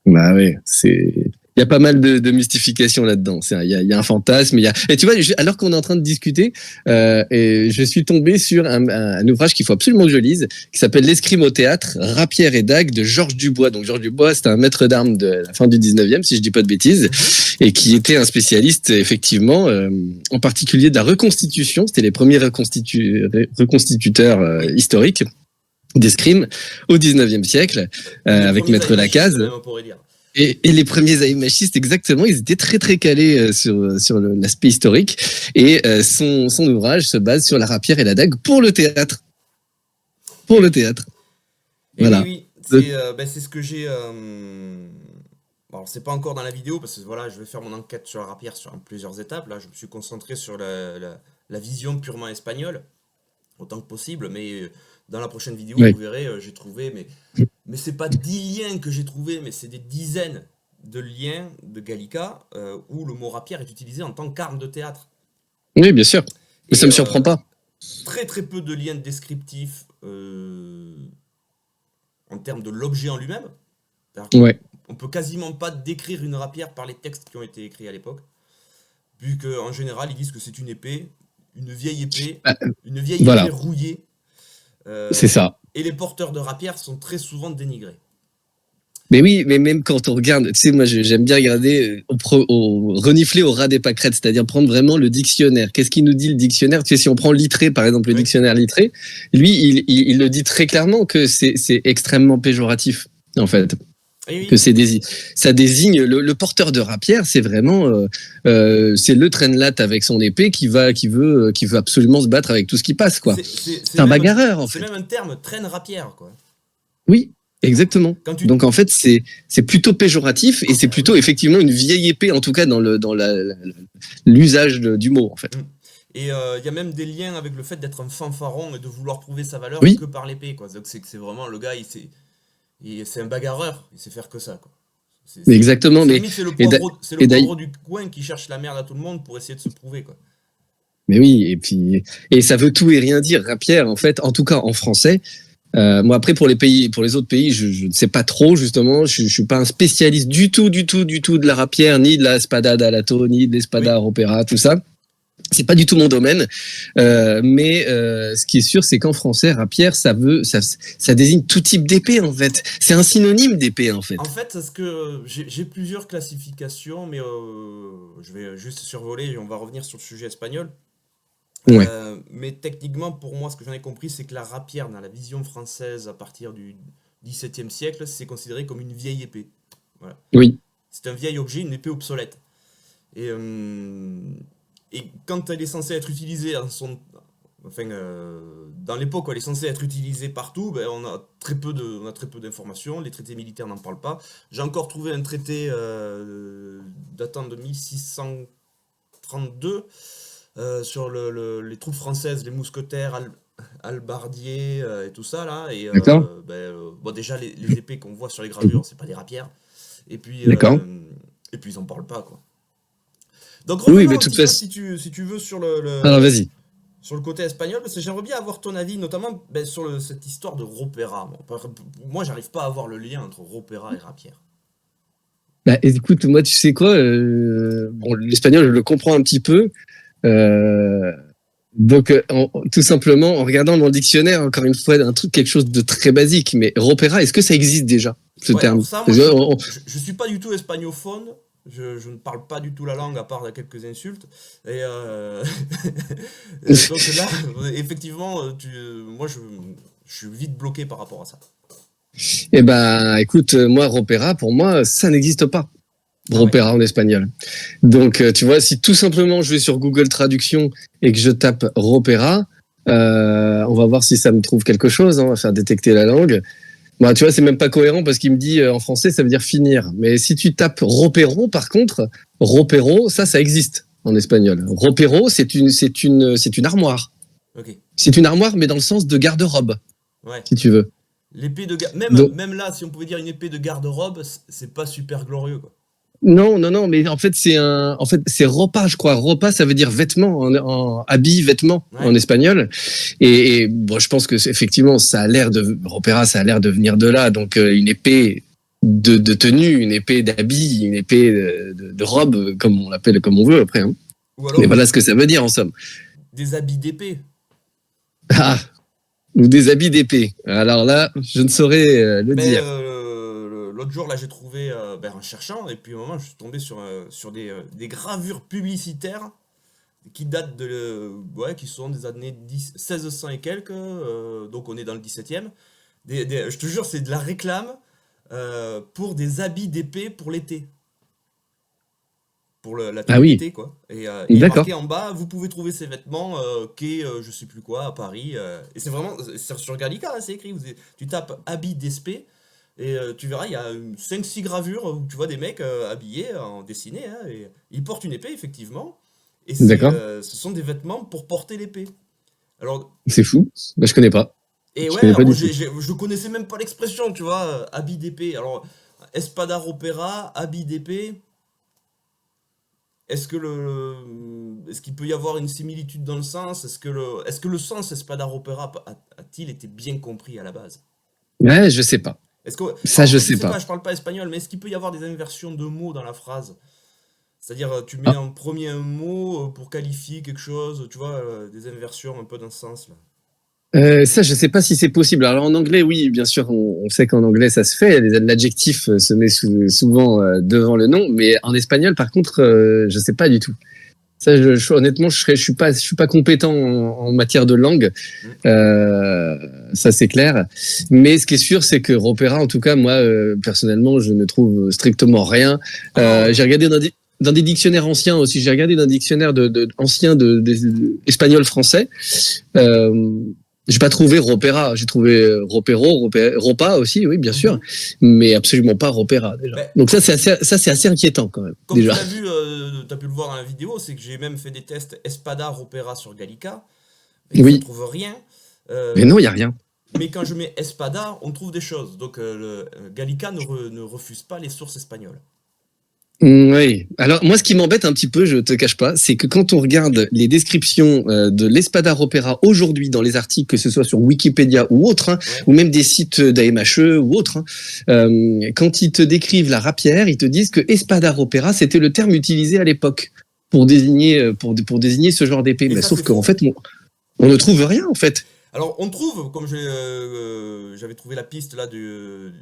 Bah ouais, il y a pas mal de mystification là-dedans. Il y a un fantasme. Et tu vois, alors qu'on est en train de discuter, et je suis tombé sur un ouvrage qu'il faut absolument que je lise, qui s'appelle L'escrime au théâtre, rapière et dague de Georges Dubois. Donc Georges Dubois, c'était un maître d'armes de la fin du 19e, si je dis pas de bêtises, et qui était un spécialiste, effectivement, en particulier de la reconstitution. C'était les premiers reconstituteurs historiques d'escrime au 19e siècle, avec Maître Lacaze. Même, on pourrait dire. Et les premiers aimachistes, exactement, ils étaient très très calés sur l'aspect historique. Et son ouvrage se base sur la rapière et la dague pour le théâtre. Pour le théâtre. Et voilà. oui, c'est ce que j'ai... Alors, c'est pas encore dans la vidéo, parce que voilà, je vais faire mon enquête sur la rapière sur plusieurs étapes. Là, je me suis concentré sur la vision purement espagnole, autant que possible, mais... Dans la prochaine vidéo, Oui. vous verrez, j'ai trouvé, mais c'est pas 10 liens que j'ai trouvé, mais c'est des dizaines de liens de Gallica où le mot rapière est utilisé en tant qu'arme de théâtre. Oui, bien sûr. Mais ça me surprend pas. Très très peu de liens descriptifs en termes de l'objet en lui-même. Ouais. On peut quasiment pas décrire une rapière par les textes qui ont été écrits à l'époque, vu qu'en général, ils disent que c'est une épée, une vieille épée, voilà. épée rouillée. C'est ça. Et les porteurs de rapières sont très souvent dénigrés. Mais oui, mais même quand on regarde, tu sais, moi j'aime bien regarder, renifler au ras des pâquerettes, c'est-à-dire prendre vraiment le dictionnaire. Qu'est-ce qu'il nous dit le dictionnaire? Tu sais, si on prend Littré, par exemple, le dictionnaire Littré, lui, il le dit très clairement que c'est extrêmement péjoratif, en fait. Oui. Que ça désigne le porteur de rapière, c'est vraiment c'est le traîne-latte avec son épée qui veut absolument se battre avec tout ce qui passe, quoi. C'est un bagarreur, en fait. C'est même un terme, traîne rapière, quoi. Oui, Exactement. Quand tu... Donc en fait, c'est plutôt péjoratif et c'est plutôt effectivement une vieille épée, en tout cas dans l'usage du mot, en fait. Et il y a même des liens avec le fait d'être un fanfaron et de vouloir prouver sa valeur Oui. que par l'épée, quoi. Donc c'est vraiment le gars, c'est un bagarreur, il sait faire que ça, quoi. Exactement, mais limite, c'est le poivreau du coin qui cherche la merde à tout le monde pour essayer de se prouver, quoi. Mais oui, et ça veut tout et rien dire, rapière, en fait, en tout cas en français. Moi après pour les autres pays, je ne sais pas trop justement. Je suis pas un spécialiste du tout de la rapière, ni de la spada d'Alato, ni de l'espada ropera, tout ça. C'est pas du tout mon domaine. Mais ce qui est sûr, c'est qu'en français, rapière, ça désigne tout type d'épée en fait. C'est un synonyme d'épée en fait. En fait, parce que j'ai plusieurs classifications, mais je vais juste survoler et on va revenir sur le sujet espagnol. Ouais. Mais techniquement, pour moi, ce que j'en ai compris, c'est que la rapière, dans la vision française, à partir du XVIIe siècle, c'est considéré comme une vieille épée. Voilà. Oui. C'est un vieil objet, une épée obsolète. Et quand elle est censée être utilisée dans l'époque où elle est censée être utilisée partout, ben, on a très peu d'informations. Les traités militaires n'en parlent pas. J'ai encore trouvé un traité datant de 1632. Sur les troupes françaises, les mousquetaires, halbardiers et tout ça là. Et bon, déjà les épées qu'on voit sur les gravures, c'est pas des rapières. Et puis ils en parlent pas, quoi. Donc revenons un petit peu, si tu veux, sur Alors vas-y. Sur le côté espagnol, parce que j'aimerais bien avoir ton avis, notamment sur cette histoire de ropera. Moi, j'arrive pas à voir le lien entre ropera et rapière. Bah écoute, moi tu sais quoi, bon, l'espagnol je le comprends un petit peu. Donc tout simplement en regardant dans le dictionnaire, encore une fois, quelque chose de très basique, mais ropera, est-ce que ça existe déjà ce terme? Ça, moi, je suis pas du tout espagnophone, je ne parle pas du tout la langue à part quelques insultes, et donc là effectivement moi je suis vite bloqué par rapport à ça. Eh ben écoute, moi ropera, pour moi ça n'existe pas. Ropera en espagnol. Donc, tu vois, si tout simplement je vais sur Google Traduction et que je tape ropera, on va voir si ça me trouve quelque chose, hein, on va faire détecter la langue. Bah, tu vois, c'est même pas cohérent parce qu'il me dit en français, ça veut dire finir. Mais si tu tapes ropero, par contre, ropero, ça existe en espagnol. Ropero, c'est une armoire. Okay. C'est une armoire, mais dans le sens de garde-robe, si tu veux. L'épée de même là, si on pouvait dire une épée de garde-robe, c'est pas super glorieux, quoi. Non, mais en fait c'est ropa, je crois. Ropa, ça veut dire vêtement, en habit, vêtement en espagnol. Et bon, je pense que effectivement, ropera, ça a l'air de venir de là. Donc une épée de tenue, une épée d'habit, une épée de robe, comme on l'appelle, comme on veut après. Hein. Mais voilà ce que ça veut dire en somme. Des habits d'épée. Ah, ou des habits d'épée. Alors là, je ne saurais le dire. L'autre jour, là, j'ai trouvé, en cherchant, et puis au moment, je suis tombé sur des gravures publicitaires qui datent qui sont des années 1600 et quelques, donc on est dans le 17e. Je te jure, c'est de la réclame pour des habits d'épée pour l'été. Pour la tenue d'été, quoi. Et il est marqué en bas, vous pouvez trouver ces vêtements je sais plus quoi, à Paris. Et c'est vraiment, sur Gallica, hein, c'est écrit, tu tapes habits d'espée. Et tu verras, il y a 5-6 gravures où tu vois des mecs habillés, dessinés, hein, et ils portent une épée, effectivement. Et ce sont des vêtements pour porter l'épée. Alors, c'est fou, bah, je connais pas. Et je connaissais même pas l'expression, tu vois, habit d'épée. Alors, espada ropera, habit d'épée. Est-ce qu'il peut y avoir une similitude dans le sens? Est-ce que le sens espada ropera a-t-il été bien compris à la base? Ouais, je sais pas. Je sais pas. Je parle pas espagnol, mais est-ce qu'il peut y avoir des inversions de mots dans la phrase? C'est-à-dire, tu mets en premier un mot pour qualifier quelque chose, tu vois, des inversions un peu dans ce sens-là. Ça, je sais pas si c'est possible. Alors en anglais, oui, bien sûr, on sait qu'en anglais ça se fait. L'adjectif se met souvent devant le nom, mais en espagnol, par contre, je sais pas du tout. Ça, honnêtement, je suis pas compétent en matière de langue. Ça, c'est clair. Mais ce qui est sûr, c'est que ropera, en tout cas, moi, personnellement, je ne trouve strictement rien. J'ai regardé dans des dictionnaires anciens aussi. J'ai regardé dans un dictionnaire ancien de espagnol français. J'ai pas trouvé Ropera. J'ai trouvé Ropa aussi, oui, bien sûr, mais absolument pas Ropera déjà. Ben, Donc ça, c'est assez inquiétant quand même. comme tu Déjà. l'as vu, tu as pu le voir dans la vidéo, c'est que j'ai même fait des tests Espada Ropera sur Gallica. Et Oui. on trouve rien. Mais non, il y a rien. Mais quand je mets Espada, on trouve des choses. Donc Gallica ne refuse pas les sources espagnoles. Oui. Alors moi, ce qui m'embête un petit peu, je te cache pas, c'est que quand on regarde les descriptions de l'Espada Ropera aujourd'hui dans les articles, que ce soit sur Wikipédia ou autre, ou même des sites d'AMHE ou autres, quand ils te décrivent la rapière, ils te disent que Espada Ropera, c'était le terme utilisé à l'époque pour désigner désigner ce genre d'épée. Mais sauf qu'en fait, on ne trouve rien en fait. Alors on trouve, comme j'avais trouvé la piste là du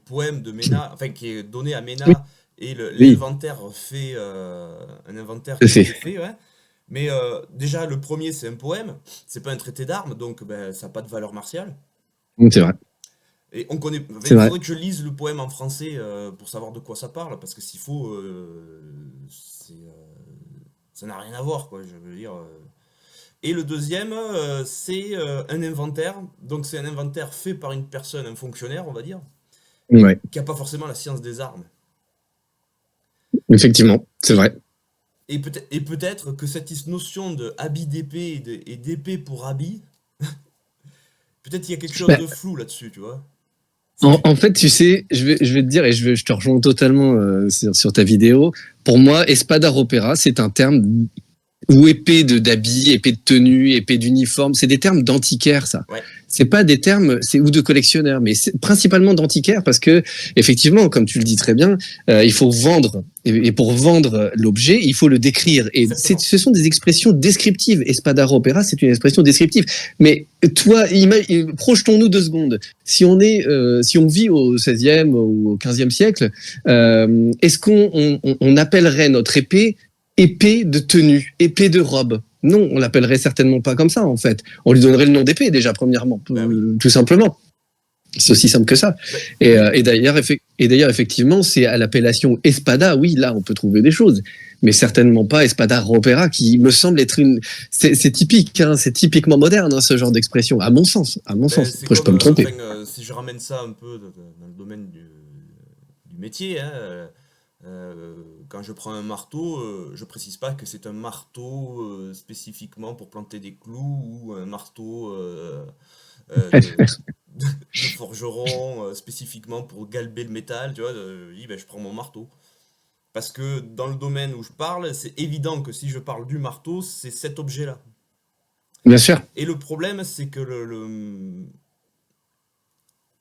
poème de Ménard, enfin qui est donné à Ménard. Oui. Et l'inventaire fait un inventaire qui est fait, ouais. Mais déjà le premier c'est un poème, c'est pas un traité d'armes, donc ça n'a pas de valeur martiale. C'est vrai. Et on connaît. Il faudrait que je lise le poème en français pour savoir de quoi ça parle, parce que s'il faut, ça n'a rien à voir, quoi. Je veux dire. Et le deuxième, c'est un inventaire, donc c'est un inventaire fait par une personne, un fonctionnaire, on va dire, ouais. Qui n'a pas forcément la science des armes. Effectivement, c'est vrai. Et peut-être que cette notion de habit d'épée et d'épée pour habit, peut-être il y a quelque chose de flou là-dessus, tu vois. En fait, tu sais, je vais te dire, et je te rejoins totalement sur ta vidéo. Pour moi, Espada Ropera, c'est un terme ou épée d'habit, épée de tenue, épée d'uniforme, c'est des termes d'antiquaire, ça. Ouais. C'est pas des termes, ou de collectionneurs, mais c'est principalement d'antiquaire parce que, effectivement, comme tu le dis très bien, il faut vendre. Et pour vendre l'objet, il faut le décrire. Et ce sont des expressions descriptives. Espada Ropera, c'est une expression descriptive. Mais toi, projetons-nous 2 secondes. Si on vit au XVIe ou au XVe siècle, est-ce qu'on appellerait notre épée de tenue, épée de robe? Non, on l'appellerait certainement pas comme ça, en fait. On lui donnerait le nom d'épée, déjà, premièrement, tout simplement. C'est aussi simple que ça. Et d'ailleurs, effectivement, c'est à l'appellation Espada, oui, là, on peut trouver des choses. Mais certainement pas Espada Ropera, qui me semble être c'est typique, hein, c'est typiquement moderne, hein, ce genre d'expression, à mon sens. Après, je peux me tromper. Si je ramène ça un peu dans le domaine du métier, hein, quand je prends un marteau, je précise pas que c'est un marteau spécifiquement pour planter des clous ou un marteau de forgeron spécifiquement pour galber le métal, tu vois. Je prends mon marteau. Parce que dans le domaine où je parle, c'est évident que si je parle du marteau, c'est cet objet-là. Bien sûr. Et le problème, c'est que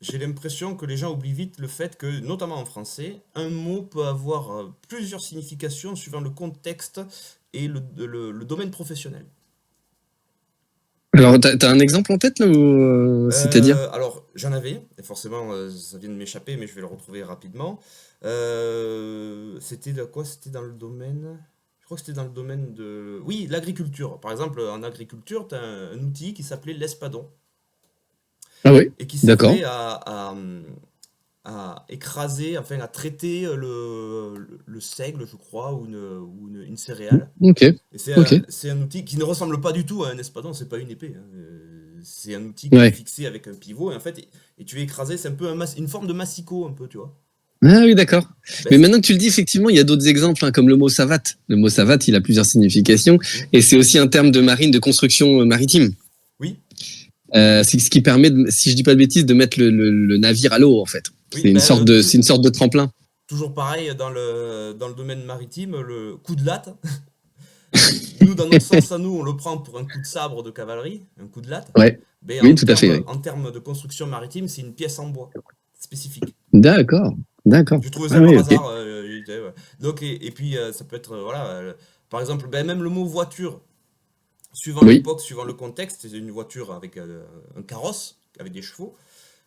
j'ai l'impression que les gens oublient vite le fait que, notamment en français, un mot peut avoir plusieurs significations suivant le contexte et le domaine professionnel. Alors, t'as un exemple en tête, là, ou c'est-à-dire? Alors, j'en avais, et forcément, ça vient de m'échapper, mais je vais le retrouver rapidement. C'était de quoi? C'était dans le domaine... Je crois que c'était dans le domaine de... Oui, l'agriculture. Par exemple, en agriculture, tu as un outil qui s'appelait l'espadon. Ah oui, et qui servait à écraser, enfin à traiter le seigle, je crois, ou une céréale. Ok. Et c'est un outil qui ne ressemble pas du tout à un espadon, c'est pas une épée. Hein. C'est un outil qui est fixé avec un pivot, et en fait, et tu es écrasé, c'est un peu une forme de massicot, un peu, tu vois. Ah oui, d'accord. Mais maintenant que tu le dis, effectivement, il y a d'autres exemples, hein, comme le mot savate. Le mot savate, il a plusieurs significations, et c'est aussi un terme de marine, de construction maritime. Oui. C'est ce qui permet, si je dis pas de bêtises, de mettre le navire à l'eau, en fait. Oui, c'est une sorte de tremplin. Toujours pareil, dans le domaine maritime, le coup de latte. Nous, dans notre sens à nous, on le prend pour un coup de sabre de cavalerie, un coup de latte. Ouais. Oui, tout à fait. En termes de construction maritime, c'est une pièce en bois spécifique. D'accord. J'ai trouvé ça par hasard. Donc, et puis, ça peut être, par exemple, même le mot voiture. Suivant l'époque, suivant le contexte, c'est une voiture avec un carrosse, avec des chevaux,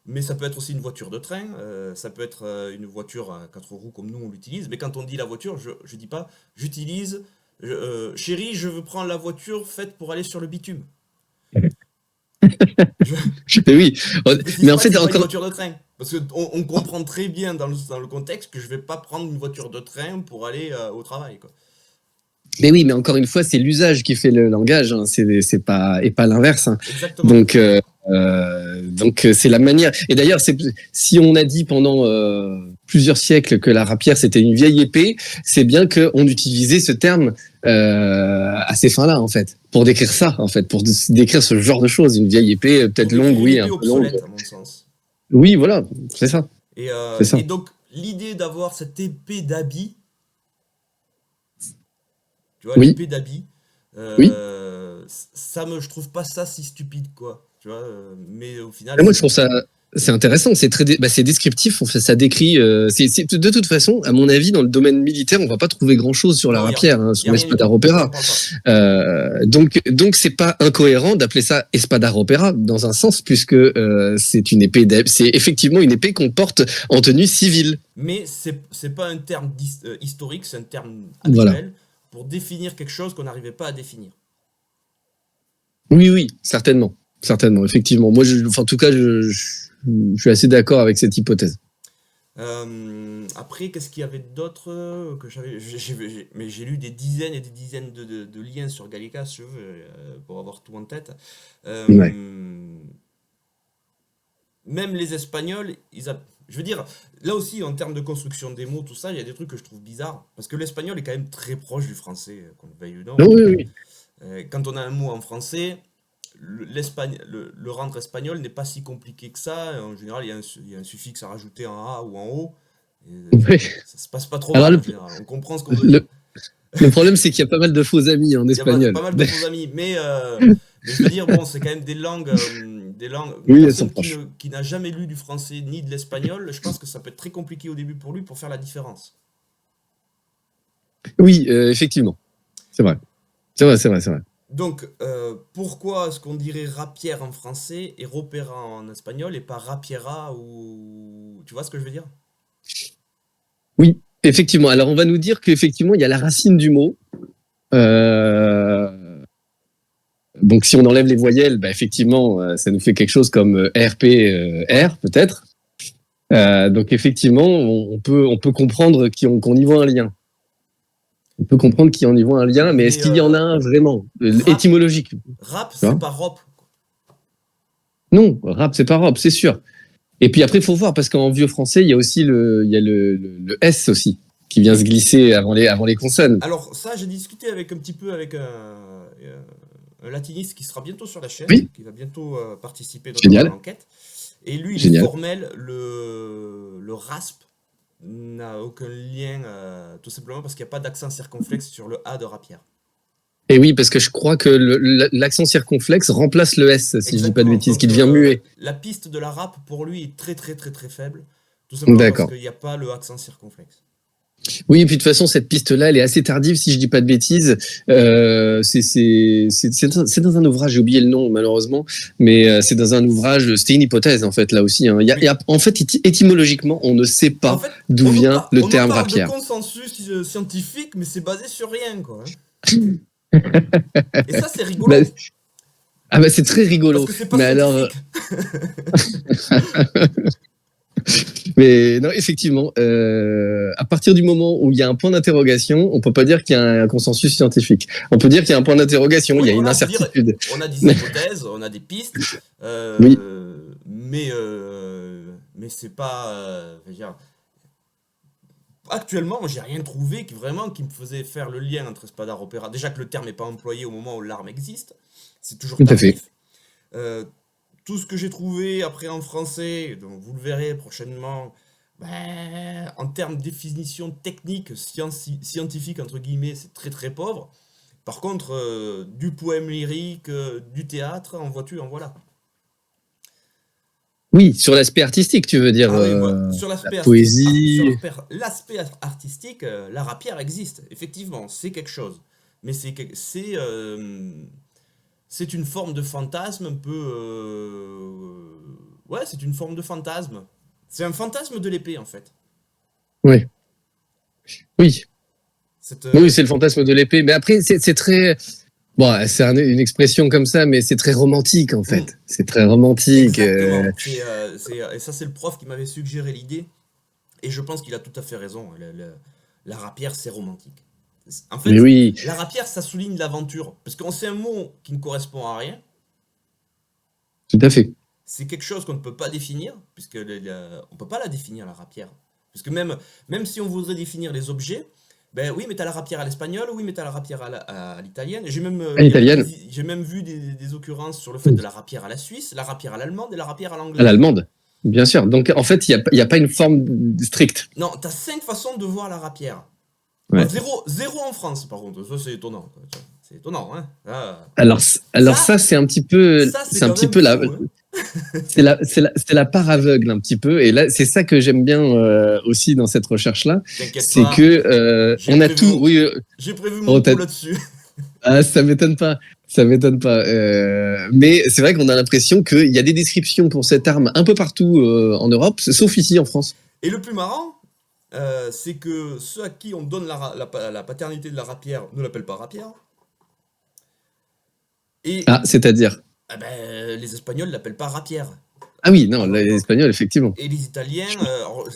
mais ça peut être aussi une voiture de train, ça peut être une voiture à 4 roues comme nous on l'utilise, mais quand on dit la voiture, je dis pas j'utilise, chérie, je veux prendre la voiture faite pour aller sur le bitume. Oui, mais en fait, c'est pas une voiture de train, parce qu'on comprend très bien dans le contexte que je vais pas prendre une voiture de train pour aller au travail, quoi. Mais oui, mais encore une fois, c'est l'usage qui fait le langage, hein. C'est pas et pas l'inverse, hein. Exactement. Donc c'est la manière. Et d'ailleurs, si on a dit pendant plusieurs siècles que la rapière c'était une vieille épée, c'est bien qu'on utilisait ce terme à ces fins-là en fait, pour décrire ça en fait, pour décrire ce genre de choses, une vieille épée peut-être Donc, longue, une oui, épée un peu longue. obsolète, à mon sens. Oui, voilà, c'est ça. Et, C'est ça. et donc, l'idée d'avoir cette épée d'habit, tu vois, Oui. l'épée d'habit, Oui. je trouve pas ça si stupide, quoi. Tu vois, mais au final. Et moi, je trouve ça. C'est intéressant, c'est descriptif, ça décrit. De toute façon, à mon avis, dans le domaine militaire, on va pas trouver grand-chose sur la Non, rapière, y a sur rien du l'espadar tout. On opéra. en parle pas. Donc c'est pas incohérent d'appeler ça espadar opéra dans un sens, puisque c'est une épée, c'est effectivement une épée qu'on porte en tenue civile. Mais c'est pas un terme historique, c'est un terme actuel pour définir quelque chose qu'on n'arrivait pas à définir. Oui, certainement, effectivement. Moi, en tout cas, je suis assez d'accord avec cette hypothèse. Après, qu'est-ce qu'il y avait d'autre que mais j'ai lu des dizaines et des dizaines de liens sur Gallica, si tu veux, pour avoir tout en tête. Ouais. Même les Espagnols, je veux dire, là aussi, en termes de construction des mots, tout ça, il y a des trucs que je trouve bizarres. Parce que l'espagnol est quand même très proche du français, qu'on le veuille ou non. Oui. Quand on a un mot en français, le rendre espagnol n'est pas si compliqué que ça. En général, il y a un suffixe à rajouter en A ou en O. Oui. Ça se passe pas trop Alors, mal en général. On comprend ce qu'on veut dire. Le problème, c'est qu'il y a pas mal de faux amis en Il y a espagnol. pas mal de faux amis. Mais je veux dire, bon, c'est quand même des langues. Oui, Une elles sont personne proches. qui n'a jamais lu du français ni de l'espagnol, je pense que ça peut être très compliqué au début pour lui pour faire la différence. Oui, effectivement. C'est vrai. Donc, pourquoi est-ce qu'on dirait rapière en français et ropera en espagnol et pas rapiera ou... Tu vois ce que je veux dire? Oui, effectivement. Alors, on va nous dire qu'effectivement, il y a la racine du mot. Donc, si on enlève les voyelles, bah, effectivement, ça nous fait quelque chose comme RP, R, peut-être. Donc, effectivement, on peut comprendre qu'on y voit un lien. On peut comprendre qu'il y en y voit un lien, mais est-ce qu'il y en a un vraiment étymologique? Rap, c'est pas rop. Non, rap, c'est pas rap, c'est sûr. Et puis après, il faut voir, parce qu'en vieux français, il y a aussi le S aussi, qui vient se glisser avant les consonnes. Alors ça, j'ai discuté avec un petit peu avec un latiniste qui sera bientôt sur la chaîne, Oui. qui va bientôt participer dans Génial. l'enquête. Et lui, il Génial. est formel, le rasp n'a aucun lien, tout simplement parce qu'il n'y a pas d'accent circonflexe sur le A de rapière. Et oui, parce que je crois que l'accent circonflexe remplace le S, si je dis pas de bêtises, Donc, qui devient muet. La piste de la rap, pour lui, est très très très très faible. Tout simplement D'accord. parce qu'il n'y a pas le accent circonflexe. Oui, et puis de toute façon, cette piste-là, elle est assez tardive, si je dis pas de bêtises. C'est dans un ouvrage, j'ai oublié le nom, malheureusement, mais c'est dans un ouvrage, c'était une hypothèse, en fait, là aussi. Hein. En fait, étymologiquement, on ne sait pas En fait, d'où vient le terme on parle rapière. de consensus scientifique, mais c'est basé sur rien, quoi. Et ça, c'est rigolo. C'est très rigolo. Parce que c'est pas mais scientifique. Mais non, effectivement, à partir du moment où il y a un point d'interrogation, on peut pas dire qu'il y a un consensus scientifique. On peut dire qu'il y a un point d'interrogation, Oui, il y a voilà, une incertitude. On a des hypothèses, on a des pistes, Oui. mais c'est pas, je veux dire, actuellement, j'ai rien trouvé qui me faisait faire le lien entre espadar opéra. Déjà que le terme n'est pas employé au moment où l'arme existe, c'est toujours Tout à fait. tardif. Tout ce que j'ai trouvé après en français, donc vous le verrez prochainement, en termes de définition technique, scientifique, entre guillemets, c'est très très pauvre. Par contre, du poème lyrique, du théâtre, en vois-tu, en voilà. Oui, sur l'aspect artistique, tu veux dire. Sur l'aspect la poésie. l'aspect artistique, la rapière existe, effectivement, c'est quelque chose. Mais c'est une forme de fantasme un peu... Ouais, c'est une forme de fantasme. C'est un fantasme de l'épée, en fait. Oui. Oui, c'est le fantasme de l'épée. Mais après, c'est très... Bon, c'est une expression comme ça, mais c'est très romantique, en fait. C'est très romantique. Exactement. Et ça, c'est le prof qui m'avait suggéré l'idée. Et je pense qu'il a tout à fait raison. La rapière, c'est romantique. En fait, Mais oui, la rapière, ça souligne l'aventure. Parce qu'on sait un mot qui ne correspond à rien. tout à fait. C'est quelque chose qu'on ne peut pas définir, puisque on ne peut pas la définir, la rapière. Parce que même si on voudrait définir les objets, ben oui, mais t'as la rapière à l'espagnol, oui, mais t'as la rapière à l'italienne. J'ai même, À l'italienne, j'ai même vu des occurrences sur le fait de la rapière à la suisse, la rapière à l'allemande et la rapière à à l'anglaise. l'allemande, bien sûr. Donc, en fait, il y a pas une forme stricte. Non, t'as 5 façons de voir la rapière. Ouais. Zéro en France, par contre. Ça, c'est étonnant. C'est étonnant, hein. Alors ça, c'est un petit peu, Ça, c'est un quand petit même peu la, fou, hein. c'est la part aveugle un petit peu. Et là, c'est ça que j'aime bien aussi dans cette recherche-là, T'inquiète c'est pas, que j'ai on a prévu tout. mon- Oui, j'ai prévu oh, mon coup là-dessus. ah, ça m'étonne pas. Ça m'étonne pas. Mais c'est vrai qu'on a l'impression qu'il y a des descriptions pour cette arme un peu partout en Europe, sauf ici en France. Et le plus marrant, c'est que ceux à qui on donne la paternité de la rapière ne l'appellent pas rapière. Et Ah, c'est-à-dire. les Espagnols l'appellent pas rapière. Ah oui, non, Alors, les Espagnols, effectivement. et les Italiens, alors,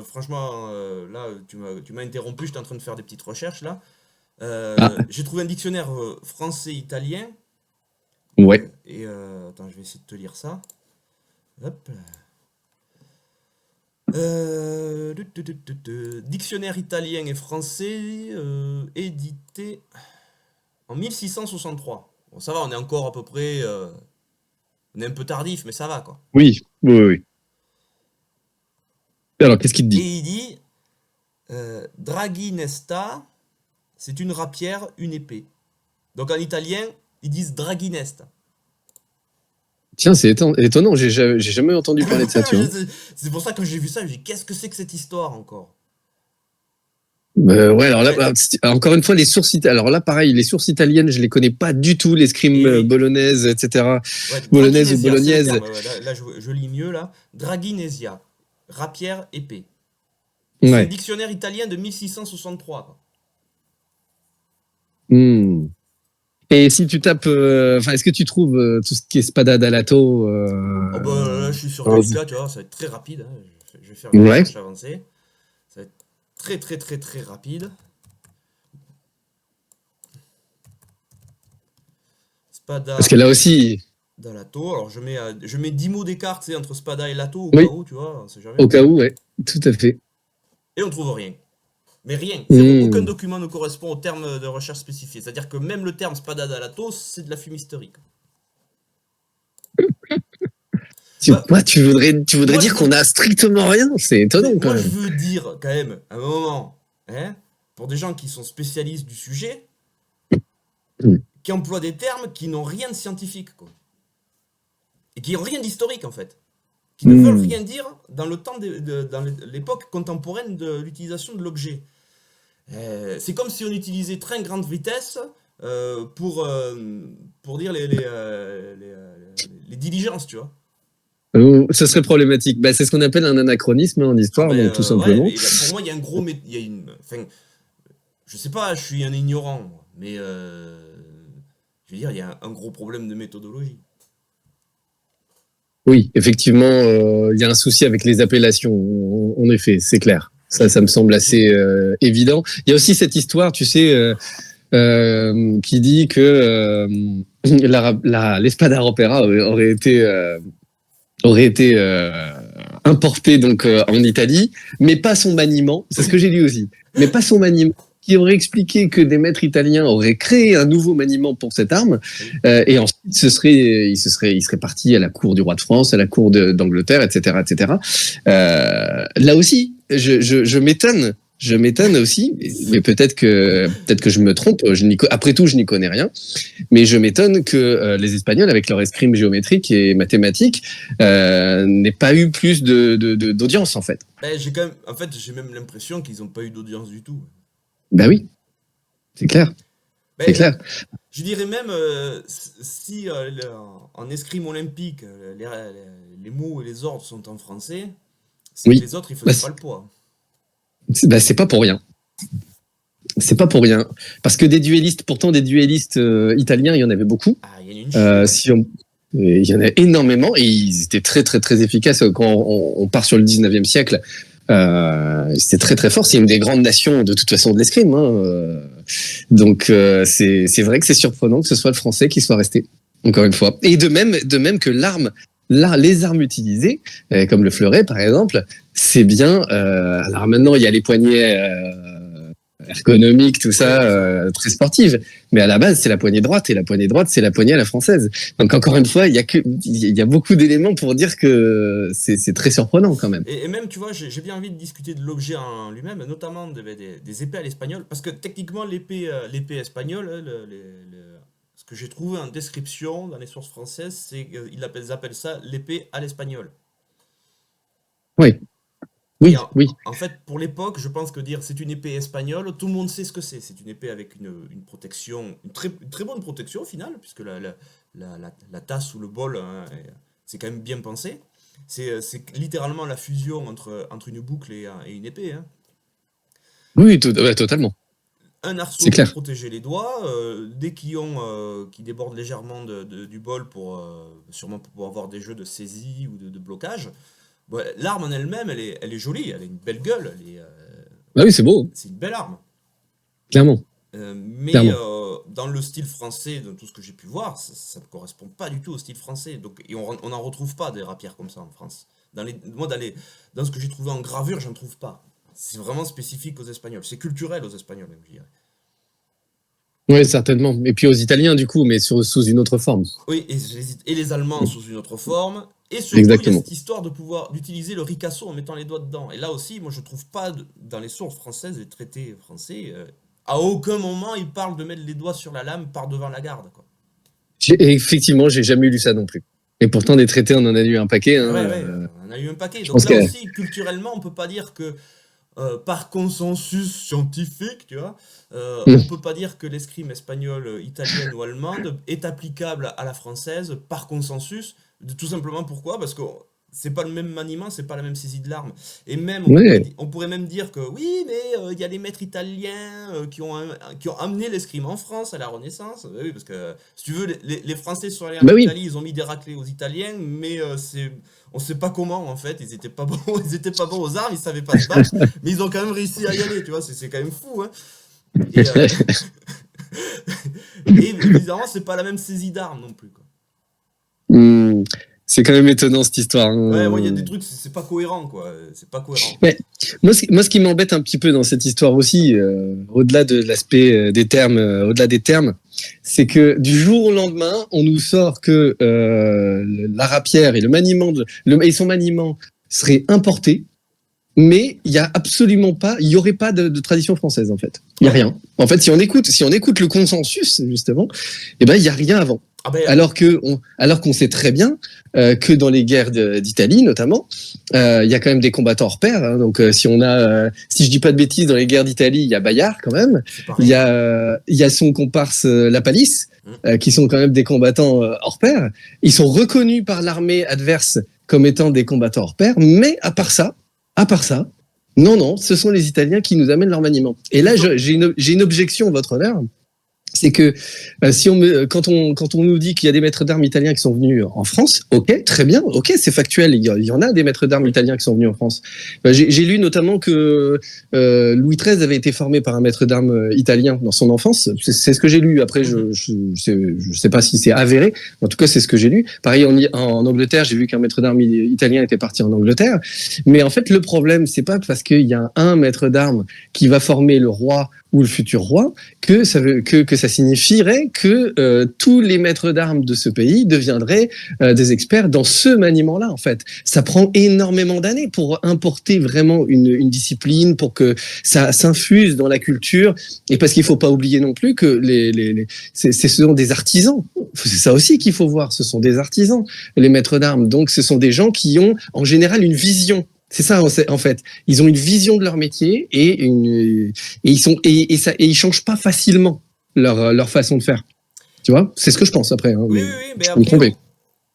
franchement, là, tu m'as interrompu, j'étais en train de faire des petites recherches là. Ah, J'ai trouvé un dictionnaire français-italien. ouais. Et attends, je vais essayer de te lire ça. Hop. Dictionnaire italien et français édité en 1663. Bon, ça va, on est encore à peu près. On est un peu tardif, mais ça va quoi. Oui, oui, oui. Alors, qu'est-ce qu'il te Et dit? il dit Draghinesta, c'est une rapière, une épée. Donc en italien, ils disent Draghinesta. Tiens, c'est étonnant, j'ai jamais entendu parler de ça, tu vois. C'est pour ça que j'ai vu ça, j'ai dit qu'est-ce que c'est que cette histoire encore? Ouais, alors là, encore une fois, les sources alors là, pareil, les sources italiennes, je les connais pas du tout, l'escrime Et oui. bolognaise, etc. Ouais, Bolognaise ou Draghinesia, c'est le bolognaise. terme, ouais, là, je lis mieux là. Draghinesia, rapière, épée. C'est un Ouais. dictionnaire italien de 1663. Quoi. Hmm. Et si tu tapes, enfin, est-ce que tu trouves tout ce qui est spada d'Alato Oh bah là, je suis sur alors, Gallica, tu vois, ça va être très rapide. Hein. Je vais faire une ouais. recherche avancée. Ça va être très très très très rapide. Spada Parce que là aussi, d'Alato. Alors je mets 10 mots d'écart tu sais, entre Spada et Lato au oui, cas où, tu vois, on sait jamais. au cas où, ouais, tout à fait. Et on trouve rien. Mais rien. Aucun Hmm. document ne correspond au terme de recherche spécifié. C'est-à-dire que même le terme Spada d'Alato, c'est de la fumisterie. Bah, Tu voudrais moi, je dire veux, qu'on a strictement rien? C'est étonnant quand moi, je même. veux dire quand même, à un moment, hein, pour des gens qui sont spécialistes du sujet, Hmm. qui emploient des termes qui n'ont rien de scientifique, quoi. Et qui n'ont rien d'historique, en fait. Qui ne veulent Hmm. rien dire dans le temps dans l'époque contemporaine de l'utilisation de l'objet. C'est comme si on utilisait train grande vitesse pour dire les diligences, tu vois. Ce serait problématique. Bah, c'est ce qu'on appelle un anachronisme en Ah histoire, ben donc tout ouais, simplement. mais pour moi il y a un gros, il y a une, enfin, je sais pas, je suis un ignorant, moi, mais je veux dire, il y a un gros problème de méthodologie. Oui, effectivement, il y a un souci avec les appellations. En effet, c'est clair. Ça me semble assez évident. Il y a aussi cette histoire, tu sais, qui dit que l'Espada Opera aurait été importé donc en Italie, mais pas son maniement. C'est ce que j'ai lu aussi. Mais pas son maniement, qui aurait expliqué que des maîtres italiens auraient créé un nouveau maniement pour cette arme, et ensuite il serait parti à la cour du roi de France, à la cour d'Angleterre, etc., etc. Là aussi, je m'étonne. Je m'étonne aussi, mais peut-être que je me trompe. Après tout, je n'y connais rien, mais je m'étonne que les Espagnols, avec leur escrime géométrique et mathématique, n'aient pas eu plus d'audience en fait. Ben, en fait, j'ai même l'impression qu'ils n'ont pas eu d'audience du tout. Bah oui, c'est clair, Ben, c'est clair. je dirais même, si en escrime olympique, les mots et les ordres sont en français, c'est Oui. que les autres, ils faisaient pas le poids. C'est pas pour rien. C'est pas pour rien. Parce que des duellistes italiens, il y en avait beaucoup. Ah, il y en a une chute. Il y en a énormément et ils étaient très très très efficaces quand on part sur le 19e siècle. C'était très très fort. C'est une des grandes nations de toute façon de l'escrime. Hein. Donc c'est vrai que c'est surprenant que ce soit le français qui soit resté, encore une fois. Et de même que les armes utilisées, comme le fleuret par exemple, c'est bien. Alors maintenant, il y a les poignées ergonomiques, tout ça, très sportives. Mais à la base, c'est la poignée droite, et la poignée droite, c'est la poignée à la française. Donc encore une fois, il y a beaucoup d'éléments pour dire que c'est très surprenant quand même. Et même, tu vois, j'ai bien envie de discuter de l'objet en lui-même, notamment des épées à l'espagnol, parce que techniquement, l'épée espagnole, ce que j'ai trouvé en description dans les sources françaises, c'est qu'ils appellent ça l'épée à l'espagnol. Oui, Et oui, oui. en fait, pour l'époque, je pense que dire c'est une épée espagnole, tout le monde sait ce que c'est. C'est une épée avec une protection, une très bonne protection au final, puisque la tasse ou le bol, hein, c'est quand même bien pensé. C'est littéralement la fusion entre une boucle et une épée, hein. Oui, ouais, totalement. Un arceau C'est pour clair. protéger les doigts, des quillons qui débordent légèrement du bol sûrement pour avoir des jeux de saisie ou de blocage. Bon, l'arme en elle-même, elle est jolie, elle a une belle gueule, Ah oui, c'est beau, c'est une belle arme. clairement. Mais Clairement. dans le style français, de tout ce que j'ai pu voir, ça ne correspond pas du tout au style français. Donc, et on n'en retrouve pas des rapières comme ça en France. Moi, dans ce que j'ai trouvé en gravure, j'en trouve pas. C'est vraiment spécifique aux Espagnols. C'est culturel aux Espagnols, même, je dirais. Oui, certainement. Et puis aux Italiens, du coup, mais sous une autre forme. Oui, et les Allemands sous une autre forme. Et surtout, il y a Exactement. cette histoire d'utiliser le ricasso en mettant les doigts dedans. Et là aussi, moi, je trouve pas dans les sources françaises, les traités français, à aucun moment ils parlent de mettre les doigts sur la lame par devant la garde, quoi. Effectivement, j'ai jamais lu ça non plus. Et pourtant, des traités, on en a lu un paquet. Hein, Ouais, ouais, on a eu un paquet. je Donc pense là que aussi, culturellement, on peut pas dire que par consensus scientifique, tu vois, on peut pas dire que l'escrime espagnole, italienne ou allemande est applicable à la française par consensus. Tout simplement pourquoi? Parce que c'est pas le même maniement, c'est pas la même saisie de l'arme. Et même, ouais. on pourrait même dire que oui, mais il y a les maîtres italiens qui ont amené l'escrime en France à la Renaissance. Oui, parce que si tu veux, les Français sont allés en Bah oui. Italie, ils ont mis des raclés aux Italiens, mais on sait pas comment en fait. Ils étaient pas bons, ils étaient pas bons aux armes, ils savaient pas se battre, mais ils ont quand même réussi à y aller. Tu vois, c'est quand même fou, hein. Et, et évidemment, c'est pas la même saisie d'armes non plus, quoi. Hmm. C'est quand même étonnant cette histoire. Ouais, Hein. il y a des trucs, c'est pas cohérent, quoi. C'est pas cohérent. Mais moi, ce qui m'embête un petit peu dans cette histoire aussi, au-delà de l'aspect des termes, au-delà des termes, c'est que du jour au lendemain, on nous sort que la rapière et et son maniement seraient importés, mais il y a absolument pas, il y aurait pas de tradition française en fait. Il y a Ouais. rien. En fait, si on écoute le consensus justement, eh ben il y a rien avant. Ah ben, Alors qu'on sait très bien que dans les guerres d'Italie notamment, il y a quand même des combattants hors pair. Hein. Donc si je dis pas de bêtises, dans les guerres d'Italie, il y a Bayard quand même. c'est pareil. Il y a son comparse La Palisse, qui sont quand même des combattants hors pair. Ils sont reconnus par l'armée adverse comme étant des combattants hors pair, mais à part ça, non, ce sont les Italiens qui nous amènent leur maniement. Et là, j'ai une objection, votre honneur. C'est que quand on nous dit qu'il y a des maîtres d'armes italiens qui sont venus en France, ok, très bien, ok, c'est factuel, il y en a des maîtres d'armes italiens qui sont venus en France. J'ai lu notamment que Louis XIII avait été formé par un maître d'armes italien dans son enfance. C'est ce que j'ai lu. Après, je sais pas si c'est avéré. En tout cas, c'est ce que j'ai lu. Pareil, en Angleterre, j'ai vu qu'un maître d'armes italien était parti en Angleterre. Mais en fait, le problème, c'est pas parce qu'il y a un maître d'armes qui va former le roi ou le futur roi que ça signifierait que tous les maîtres d'armes de ce pays deviendraient des experts dans ce maniement-là. En fait, ça prend énormément d'années pour importer vraiment une discipline, pour que ça s'infuse dans la culture, et parce qu'il faut pas oublier non plus que ce sont des artisans. C'est ça aussi qu'il faut voir. Ce sont des artisans, les maîtres d'armes. Donc, ce sont des gens qui ont en général une vision. C'est ça en fait. Ils ont une vision de leur métier et ils changent pas facilement leur façon de faire. Tu vois, c'est ce que je pense après. Hein, Oui, mais oui, oui, mais je peux me après, tromper. de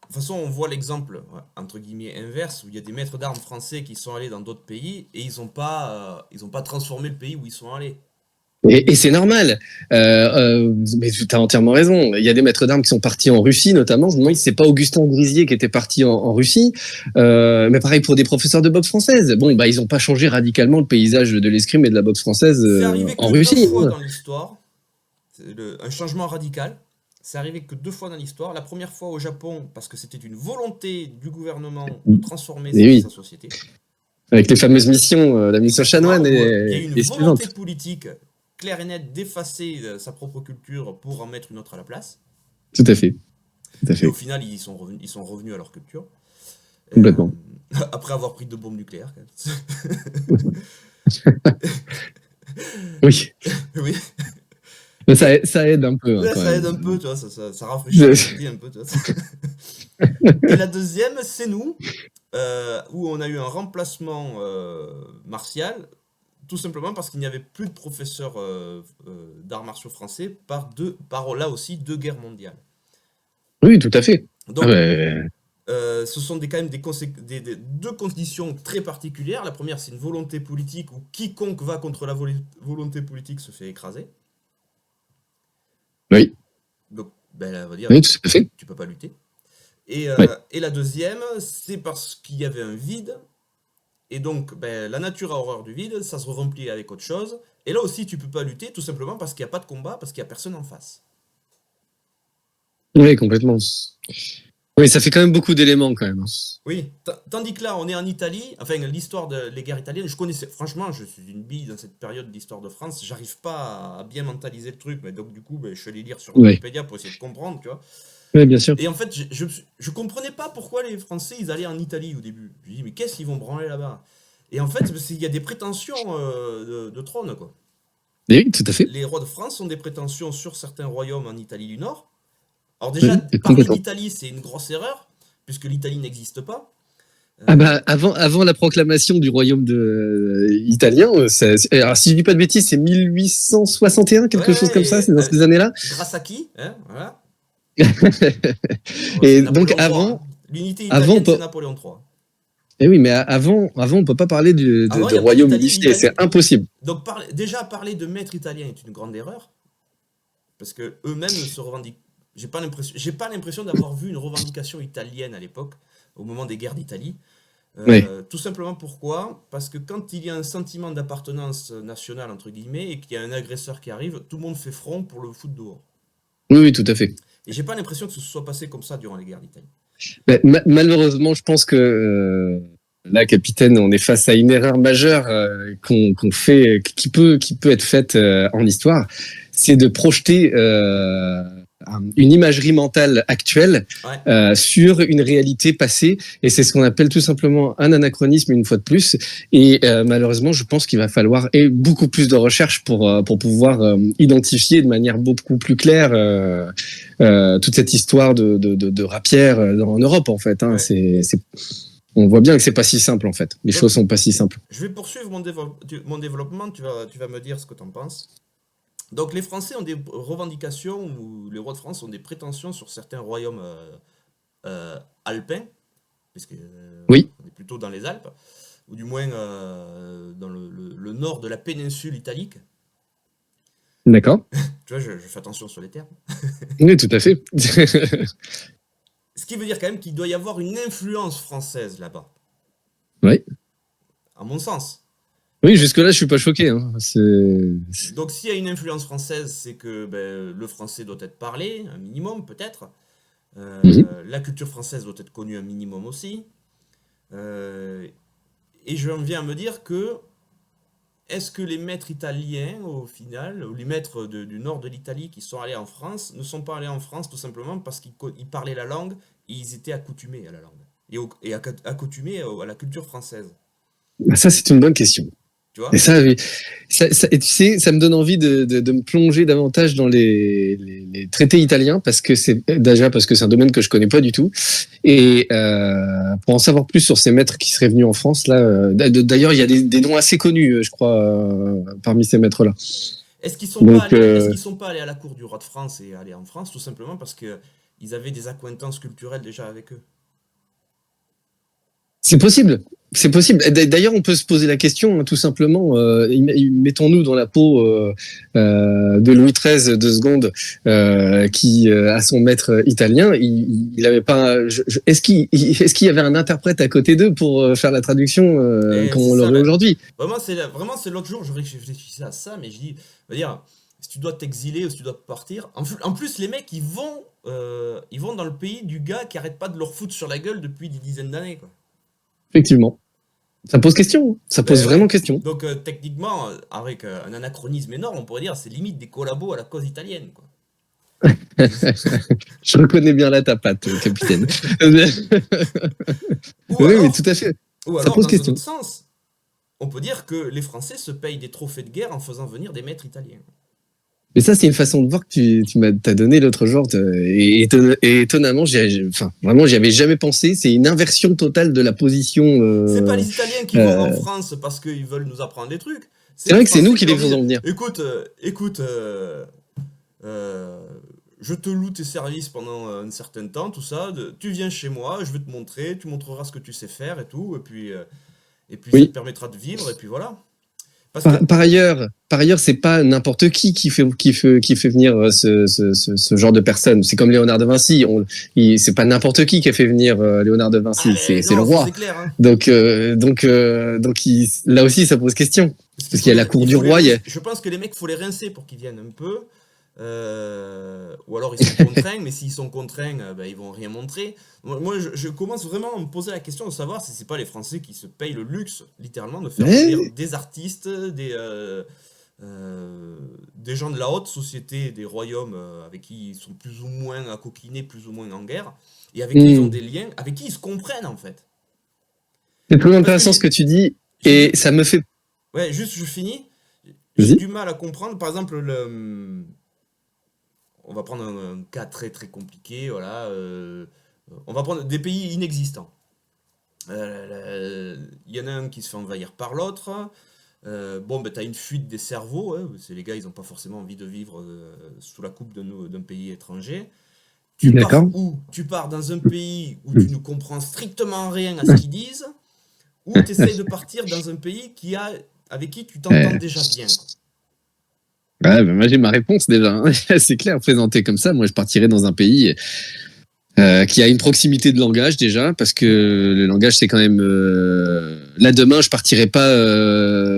toute façon, on voit l'exemple, entre guillemets, inverse, où il y a des maîtres d'armes français qui sont allés dans d'autres pays et ils ont pas transformé le pays où ils sont allés. Et c'est normal. Mais tu as entièrement raison. Il y a des maîtres d'armes qui sont partis en Russie, notamment. Je me demande si c'est pas Augustin Grisier qui était parti en Russie. Mais pareil pour des professeurs de boxe française. Bon, ils ont pas changé radicalement le paysage de l'escrime et de la boxe française C'est arrivé en que deux Russie. fois dans l'histoire. un changement radical. C'est arrivé que 2 fois dans l'histoire. La première fois au Japon, parce que c'était une volonté du gouvernement de transformer Et oui, sa société. avec les fameuses missions, la mission chanoine Il y a eu une et volonté suivante. politique claire et nette d'effacer sa propre culture pour en mettre une autre à la place. Tout à fait. Tout à Et fait. au final, ils sont revenus à leur culture. Complètement. Après avoir pris 2 bombes nucléaires. Oui. Oui. Mais ça aide un peu, hein, Ouais, quand ça même. aide un peu, tu vois, ça rafraîchit l'esprit un peu, tu vois. Et la deuxième, c'est nous, où on a eu un remplacement martial, tout simplement parce qu'il n'y avait plus de professeurs d'arts martiaux français par là aussi 2 guerres mondiales. Oui, tout à fait. Ah Donc, ben, ce sont quand même des 2 conditions très particulières. La première, c'est une volonté politique où quiconque va contre la volonté politique se fait écraser. oui, Donc, ben, on va dire, oui, tout à fait. tu peux pas lutter. Et, Ouais. et la deuxième, c'est parce qu'il y avait un vide. Et donc, ben, la nature a horreur du vide, ça se remplit avec autre chose. Et là aussi, tu peux pas lutter, tout simplement parce qu'il n'y a pas de combat, parce qu'il n'y a personne en face. Oui, complètement. Oui, ça fait quand même beaucoup d'éléments, quand même. Oui, tandis que là, on est en Italie, enfin, l'histoire des guerres italiennes, je connaissais, franchement, je suis une bille dans cette période d'histoire de France, j'arrive pas à bien mentaliser le truc, mais donc du coup, ben, je suis allé lire sur Oui, Wikipédia pour essayer de comprendre, tu vois. oui, bien sûr. Et en fait, je comprenais pas pourquoi les Français, ils allaient en Italie au début. Je me dis, mais qu'est-ce qu'ils vont branler là-bas? Et en fait, il y a des prétentions de trône, quoi. Oui, tout à fait. Les rois de France ont des prétentions sur certains royaumes en Italie du Nord. Alors Oui, déjà, parler complètement. d'Italie, c'est une grosse erreur, puisque l'Italie n'existe pas. Ah bah, avant la proclamation du royaume italien, alors si je dis pas de bêtises, c'est 1861, quelque chose comme ça, c'est dans ces années-là. Grâce à qui, hein, voilà. C'est Et donc Napoléon III, hein. L'unité avant, italienne, c'est Napoléon III. eh oui, mais avant, on peut pas parler Avant, il de n'y a pas royaume d'Italie. unifié, c'est impossible. Donc déjà, parler de maître italien est une grande erreur, parce que eux-mêmes ne se revendiquent. J'ai pas l'impression d'avoir vu une revendication italienne à l'époque, au moment des guerres d'Italie. Oui, Tout simplement pourquoi? Parce que quand il y a un sentiment d'appartenance nationale, entre guillemets, et qu'il y a un agresseur qui arrive, tout le monde fait front pour le foutre dehors. oui, oui, tout à fait. Et j'ai pas l'impression que ce soit passé comme ça durant les guerres d'Italie. Mais malheureusement, je pense que là, capitaine, on est face à une erreur majeure qu'on fait, qui peut être faite en histoire, c'est de projeter une imagerie mentale actuelle Ouais. sur une réalité passée, et c'est ce qu'on appelle tout simplement un anachronisme une fois de plus. Et malheureusement, je pense qu'il va falloir beaucoup plus de recherche pour pouvoir identifier de manière beaucoup plus claire toute cette histoire de rapière en Europe, en fait. Hein. Ouais. On voit bien que c'est pas si simple, en fait. Les Donc, choses sont pas si simples. je vais poursuivre mon développement, tu vas me dire ce que tu en penses. Donc les Français ont des revendications, ou les rois de France ont des prétentions sur certains royaumes alpins, puisque Oui, on est plutôt dans les Alpes, ou du moins dans le nord de la péninsule italique. d'accord. Tu vois, je fais attention sur les termes. Oui, tout à fait. Ce qui veut dire quand même qu'il doit y avoir une influence française là-bas, Oui. à mon sens. Oui, jusque-là, je suis pas choqué. Hein. Donc s'il y a une influence française, c'est que ben, le français doit être parlé, un minimum peut-être. Mhm. La culture française doit être connue un minimum aussi. Et j'en viens à me dire que est-ce que les maîtres italiens, au final, ou les maîtres du nord de l'Italie qui sont allés en France, ne sont pas allés en France tout simplement parce qu'ils parlaient la langue et ils étaient accoutumés à la langue et accoutumés à la culture française. Ça, c'est une bonne question. Tu vois? Et ça, oui. Et tu sais, ça me donne envie de me plonger davantage dans les traités italiens parce que c'est un domaine que je connais pas du tout. Et pour en savoir plus sur ces maîtres qui seraient venus en France, là, d'ailleurs, il y a des noms assez connus, je crois, parmi ces maîtres-là. Est-ce qu'ils sont pas allés, est-ce qu'ils sont pas allés à la cour du roi de France et allés en France tout simplement parce que ils avaient des accointances culturelles déjà avec eux? C'est possible. C'est possible. D'ailleurs, on peut se poser la question, hein, tout simplement. Mettons-nous dans la peau de Louis XIII de seconde, qui a son maître italien. Il avait pas. Est-ce qu'il y avait un interprète à côté d'eux pour faire la traduction comme on l'aurait aujourd'hui? Vraiment, c'est l'autre jour, je réfléchissais à ça, mais je dis, on va dire, si tu dois t'exiler ou si tu dois partir, en plus les mecs ils vont dans le pays du gars qui arrête pas de leur foutre sur la gueule depuis des dizaines d'années, quoi. Effectivement. Ça pose question. Ça pose vraiment question. Donc techniquement, avec un anachronisme énorme, on pourrait dire c'est limite des collabos à la cause italienne, quoi. Je reconnais bien là ta patte, capitaine. Oui, mais tout à fait. Ou Ça alors, pose dans un question. autre sens, on peut dire que les Français se payent des trophées de guerre en faisant venir des maîtres italiens. Mais ça, c'est une façon de voir que t'as donné l'autre jour. Et étonnamment, vraiment, j'y avais jamais pensé. C'est une inversion totale de la position. C'est pas les Italiens qui vont en France parce qu'ils veulent nous apprendre des trucs. C'est vrai que c'est Français nous qui les leur disent, faisons venir. Écoute, je te loue tes services pendant un certain temps, tout ça. Tu viens chez moi, je vais te montrer, tu montreras ce que tu sais faire et tout. Et puis Oui. ça te permettra de vivre, et puis voilà. Parce que, Par ailleurs, c'est pas n'importe qui fait venir ce genre de personnes. C'est comme Léonard de Vinci. C'est pas n'importe qui a fait venir Léonard de Vinci. C'est non, le roi. c'est clair, hein. Donc là aussi, ça pose question. Parce qu'il y a la cour du roi. Je pense que les mecs, faut les rincer pour qu'ils viennent un peu. Ou alors ils sont contraints, mais s'ils sont contraints, ils vont rien montrer. Moi, je commence vraiment à me poser la question de savoir si c'est pas les Français qui se payent le luxe, littéralement, de faire venir des artistes, des gens de la haute société, des royaumes avec qui ils sont plus ou moins à coquiner, plus ou moins en guerre, et avec qui ils ont des liens, avec qui ils se comprennent en fait. C'est très intéressant ce que tu dis, et ça me fait... Ouais, juste je finis. Vas-y. J'ai du mal à comprendre, par exemple, on va prendre un cas très très compliqué, voilà. On va prendre des pays inexistants. Il y en a un qui se fait envahir par l'autre. T'as une fuite des cerveaux. Hein, c'est les gars, ils n'ont pas forcément envie de vivre sous la coupe d'un pays étranger. Tu pars où? Tu pars dans un pays où tu ne comprends strictement rien à ce qu'ils disent, ou tu essayes de partir dans un pays avec qui tu t'entends déjà bien, quoi. Ouais, moi j'ai ma réponse déjà. Hein. C'est clair, présenté comme ça, moi je partirais dans un pays qui a une proximité de langage déjà, parce que le langage c'est quand même... Là demain, je partirais pas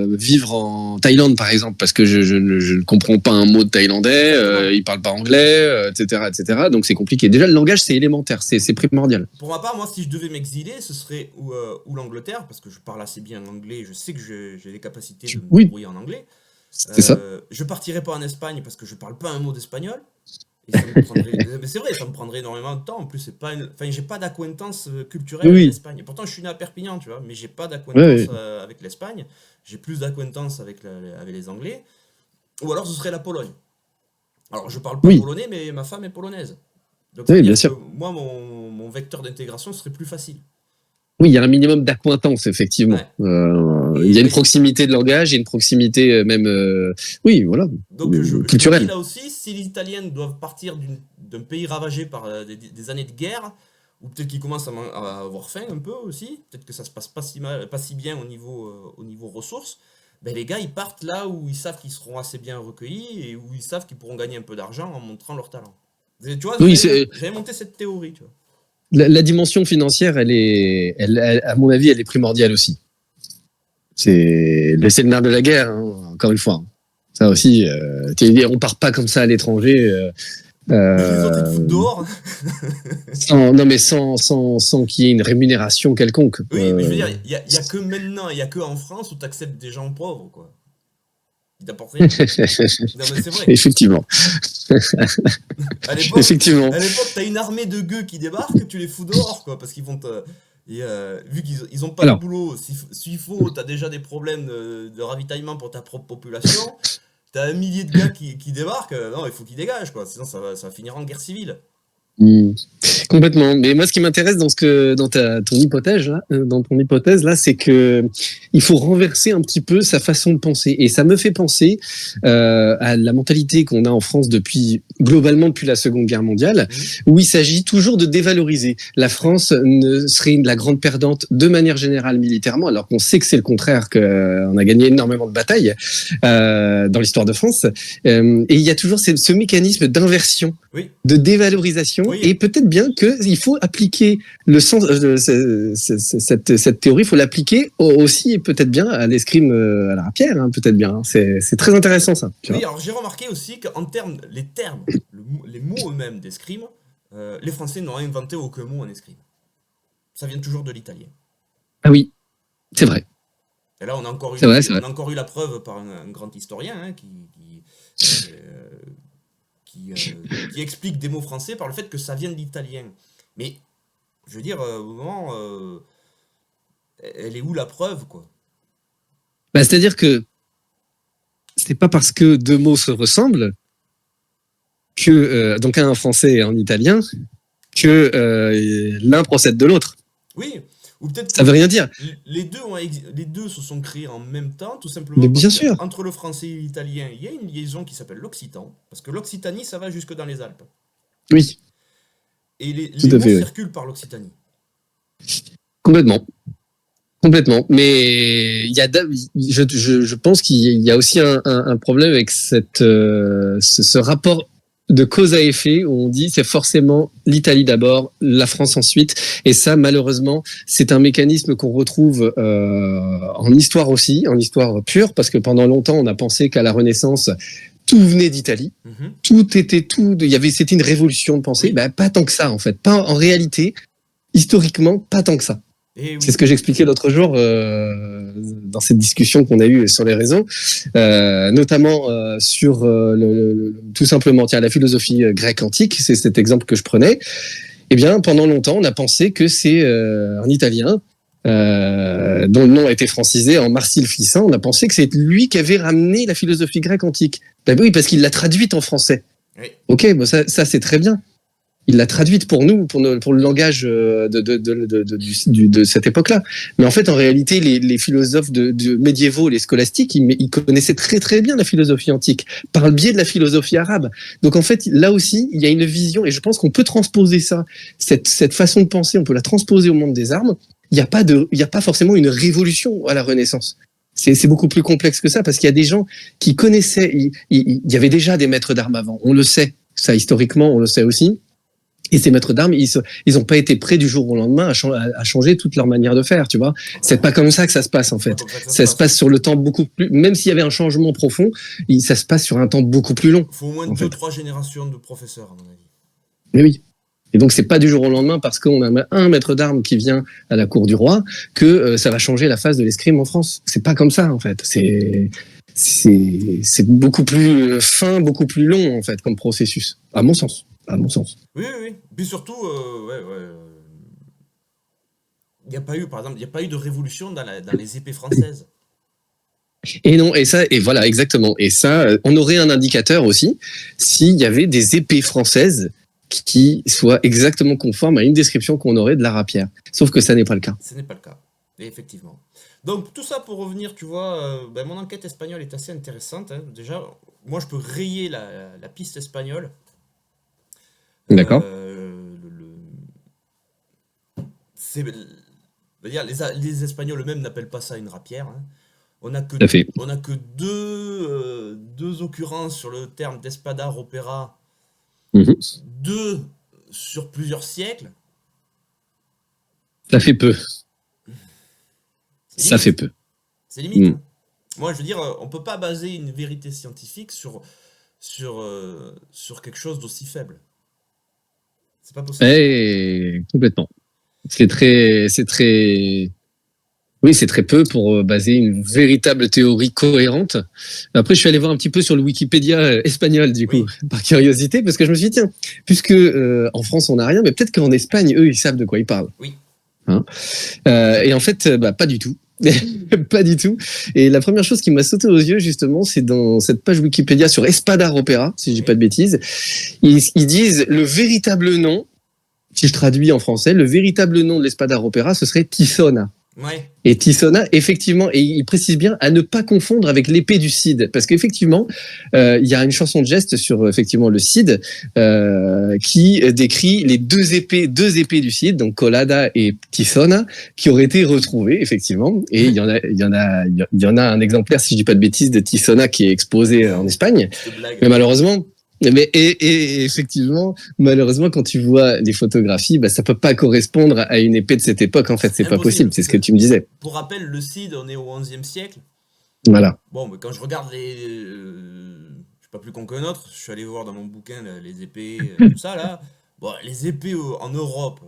vivre en Thaïlande par exemple, parce que je ne comprends pas un mot de thaïlandais, ils parlent pas anglais, etc., etc. Donc c'est compliqué. Déjà le langage c'est élémentaire, c'est primordial. Pour ma part, moi si je devais m'exiler, ce serait ou l'Angleterre, parce que je parle assez bien anglais, je sais que j'ai les capacités de me débrouiller en anglais. C'est ça. Je partirais pas en Espagne parce que je parle pas un mot d'espagnol. Et ça me prendrait... Mais c'est vrai, ça me prendrait énormément de temps. En plus, c'est pas j'ai pas d'acquaintance culturelle avec l'Espagne. Et pourtant, je suis né à Perpignan, tu vois, mais j'ai pas d'acquaintance avec l'Espagne. J'ai plus d'acquaintance avec les Anglais. Ou alors, ce serait la Pologne. Alors, je parle pas polonais, mais ma femme est polonaise. Donc, bien sûr. Moi, mon vecteur d'intégration serait plus facile. Oui, il y a un minimum d'acquaintance, effectivement. Ouais. Il y a une proximité de langage, il y a une proximité même, donc, culturelle. Je dis là aussi, si les Italiens doivent partir d'un pays ravagé par des années de guerre, ou peut-être qu'ils commencent à avoir faim un peu aussi, peut-être que ça se passe pas si bien au niveau ressources, les gars, ils partent là où ils savent qu'ils seront assez bien recueillis et où ils savent qu'ils pourront gagner un peu d'argent en montrant leur talent. Tu vois, j'avais monté cette théorie, tu vois. La dimension financière, à mon avis, elle est primordiale aussi. C'est le nerf de la guerre, hein, encore une fois. Ça aussi, on part pas comme ça à l'étranger. Les autres, ils te foutent dehors. sans qu'il y ait une rémunération quelconque. Oui, mais je veux dire, il y a que maintenant, il y a que en France où tu acceptes des gens pauvres, quoi. Ils t'apportent rien. Non, mais c'est vrai. Effectivement. À l'époque, t'as une armée de gueux qui débarquent, tu les fous dehors, quoi, parce qu'ils vont te... vu qu'ils ont pas de boulot, s'il faut, t'as déjà des problèmes de ravitaillement pour ta propre population. T'as un millier de gars qui débarquent, non, il faut qu'ils dégagent, quoi, sinon ça va finir en guerre civile. Complètement. Mais moi, ce qui m'intéresse dans ton hypothèse là, c'est que il faut renverser un petit peu sa façon de penser. Et ça me fait penser à la mentalité qu'on a en France globalement depuis la Seconde Guerre mondiale, où il s'agit toujours de dévaloriser. La France serait la grande perdante de manière générale militairement, alors qu'on sait que c'est le contraire, qu'on a gagné énormément de batailles dans l'histoire de France. Et il y a toujours ce mécanisme d'inversion, de dévalorisation définition, Oui. et peut-être bien qu'il faut appliquer le sens, cette théorie, il faut l'appliquer aussi, peut-être bien, à l'escrime à la rapière, hein, peut-être bien. C'est très intéressant, ça. Tu Oui, vois. alors j'ai remarqué aussi qu'en termes, les termes, les mots eux-mêmes d'escrime, les Français n'ont inventé aucun mot en escrime. Ça vient toujours de l'italien. Ah oui, c'est vrai. Et là, on a encore eu, C'est vrai, c'est vrai. on a encore eu la preuve par un grand historien hein, qui explique des mots français par le fait que ça vient de l'italien. Mais, je veux dire, au moment, elle est où la preuve, quoi? Bah, c'est-à-dire que c'est pas parce que deux mots se ressemblent que, donc un en français et un en italien, que l'un procède de l'autre. Oui, ou peut-être Ça veut rien dire. que les deux se sont créés en même temps, tout simplement Mais parce bien que sûr. entre le français et l'italien, il y a une liaison qui s'appelle l'occitan, parce que l'Occitanie, ça va jusque dans les Alpes. Oui, Et les tout mots à fait. Oui. circulent par l'Occitanie. Complètement. Complètement. Mais il y a, je pense qu'il y a aussi un problème avec ce rapport de cause à effet où on dit c'est forcément l'Italie d'abord, la France ensuite. Et ça, malheureusement, c'est un mécanisme qu'on retrouve en histoire aussi, en histoire pure, parce que pendant longtemps, on a pensé qu'à la Renaissance, tout venait d'Italie. C'était une révolution de pensée. Oui. Ben, pas tant que ça, en fait. Pas en réalité, historiquement, pas tant que ça. Et oui. C'est ce que j'expliquais l'autre jour dans cette discussion qu'on a eue sur les réseaux, notamment sur tout simplement la philosophie grecque antique, c'est cet exemple que je prenais. Eh bien, pendant longtemps, on a pensé que c'est un Italien dont le nom a été francisé en Marcille Ficin. On a pensé que c'est lui qui avait ramené la philosophie grecque antique. Ben oui, parce qu'il l'a traduite en français. Oui. Ok, bon, ça c'est très bien. Il l'a traduite pour nous, pour le langage de cette époque-là. Mais en fait, en réalité, les philosophes médiévaux, les scolastiques, ils connaissaient très très bien la philosophie antique par le biais de la philosophie arabe. Donc en fait, là aussi, il y a une vision, et je pense qu'on peut transposer ça, cette façon de penser, on peut la transposer au monde des armes. Il n'y a pas forcément une révolution à la Renaissance. C'est beaucoup plus complexe que ça, parce qu'il y a des gens qui connaissaient, il y avait déjà des maîtres d'armes avant, on le sait, ça historiquement, on le sait aussi. Et ces maîtres d'armes, ils ont pas été prêts du jour au lendemain à changer toute leur manière de faire, tu vois. C'est pas comme ça que ça se passe, en fait. Ça se passe sur le temps beaucoup plus, même s'il y avait un changement profond, ça se passe sur un temps beaucoup plus long. Il faut au moins 2-3 générations de professeurs, à mon avis. Mais oui. Et donc, c'est pas du jour au lendemain parce qu'on a un maître d'armes qui vient à la cour du roi que ça va changer la face de l'escrime en France. C'est pas comme ça, en fait. C'est beaucoup plus fin, beaucoup plus long, en fait, comme processus. À mon sens. Oui. Puis surtout, il n'y a pas eu, par exemple, il n'y a pas eu de révolution dans les épées françaises. Et non, et voilà, exactement. Et ça, on aurait un indicateur aussi s'il y avait des épées françaises qui soient exactement conformes à une description qu'on aurait de la rapière. Sauf que ça n'est pas le cas. Ce n'est pas le cas, et effectivement. Donc tout ça pour revenir, tu vois, mon enquête espagnole est assez intéressante. Hein. Déjà, moi je peux rayer la piste espagnole. D'accord. Les Espagnols eux-mêmes n'appellent pas ça une rapière. Hein. On n'a que deux occurrences sur le terme d'espada ropera, deux sur plusieurs siècles. Ça fait peu. Ça fait peu. C'est limite. Hein. Moi, je veux dire, on peut pas baser une vérité scientifique sur quelque chose d'aussi faible. C'est pas possible. Complètement. C'est très peu pour baser une véritable théorie cohérente. Après, je suis allé voir un petit peu sur le Wikipédia espagnol, du coup, par curiosité, parce que je me suis dit, tiens, puisque en France, on n'a rien, mais peut-être qu'en Espagne, eux, ils savent de quoi ils parlent. Oui. Hein et en fait, pas du tout. Pas du tout. Et la première chose qui m'a sauté aux yeux, justement, c'est dans cette page Wikipédia sur Espada Ropera, si je dis pas de bêtises. Ils disent le véritable nom, si je traduis en français, le véritable nom de l'Espada Ropera, ce serait Tizona. Ouais. Et Tizona, effectivement, et il précise bien à ne pas confondre avec l'épée du Cid, parce qu'effectivement, il y a une chanson de geste sur effectivement le Cid qui décrit les deux épées du Cid, donc Colada et Tizona, qui auraient été retrouvées effectivement. Et il y en a un exemplaire, si je dis pas de bêtises, de Tizona qui est exposé en Espagne. Mais malheureusement, Et effectivement, malheureusement, quand tu vois les photographies, bah, ça peut pas correspondre à une épée de cette époque. En fait, c'est pas Impossible. possible. C'est ce que tu me disais. Pour rappel, le Cid, on est au XIe siècle. Voilà. Bon, mais quand je regarde les. Je suis pas plus con qu'un autre. Je suis allé voir dans mon bouquin là, les épées, tout ça là. Bon, les épées en Europe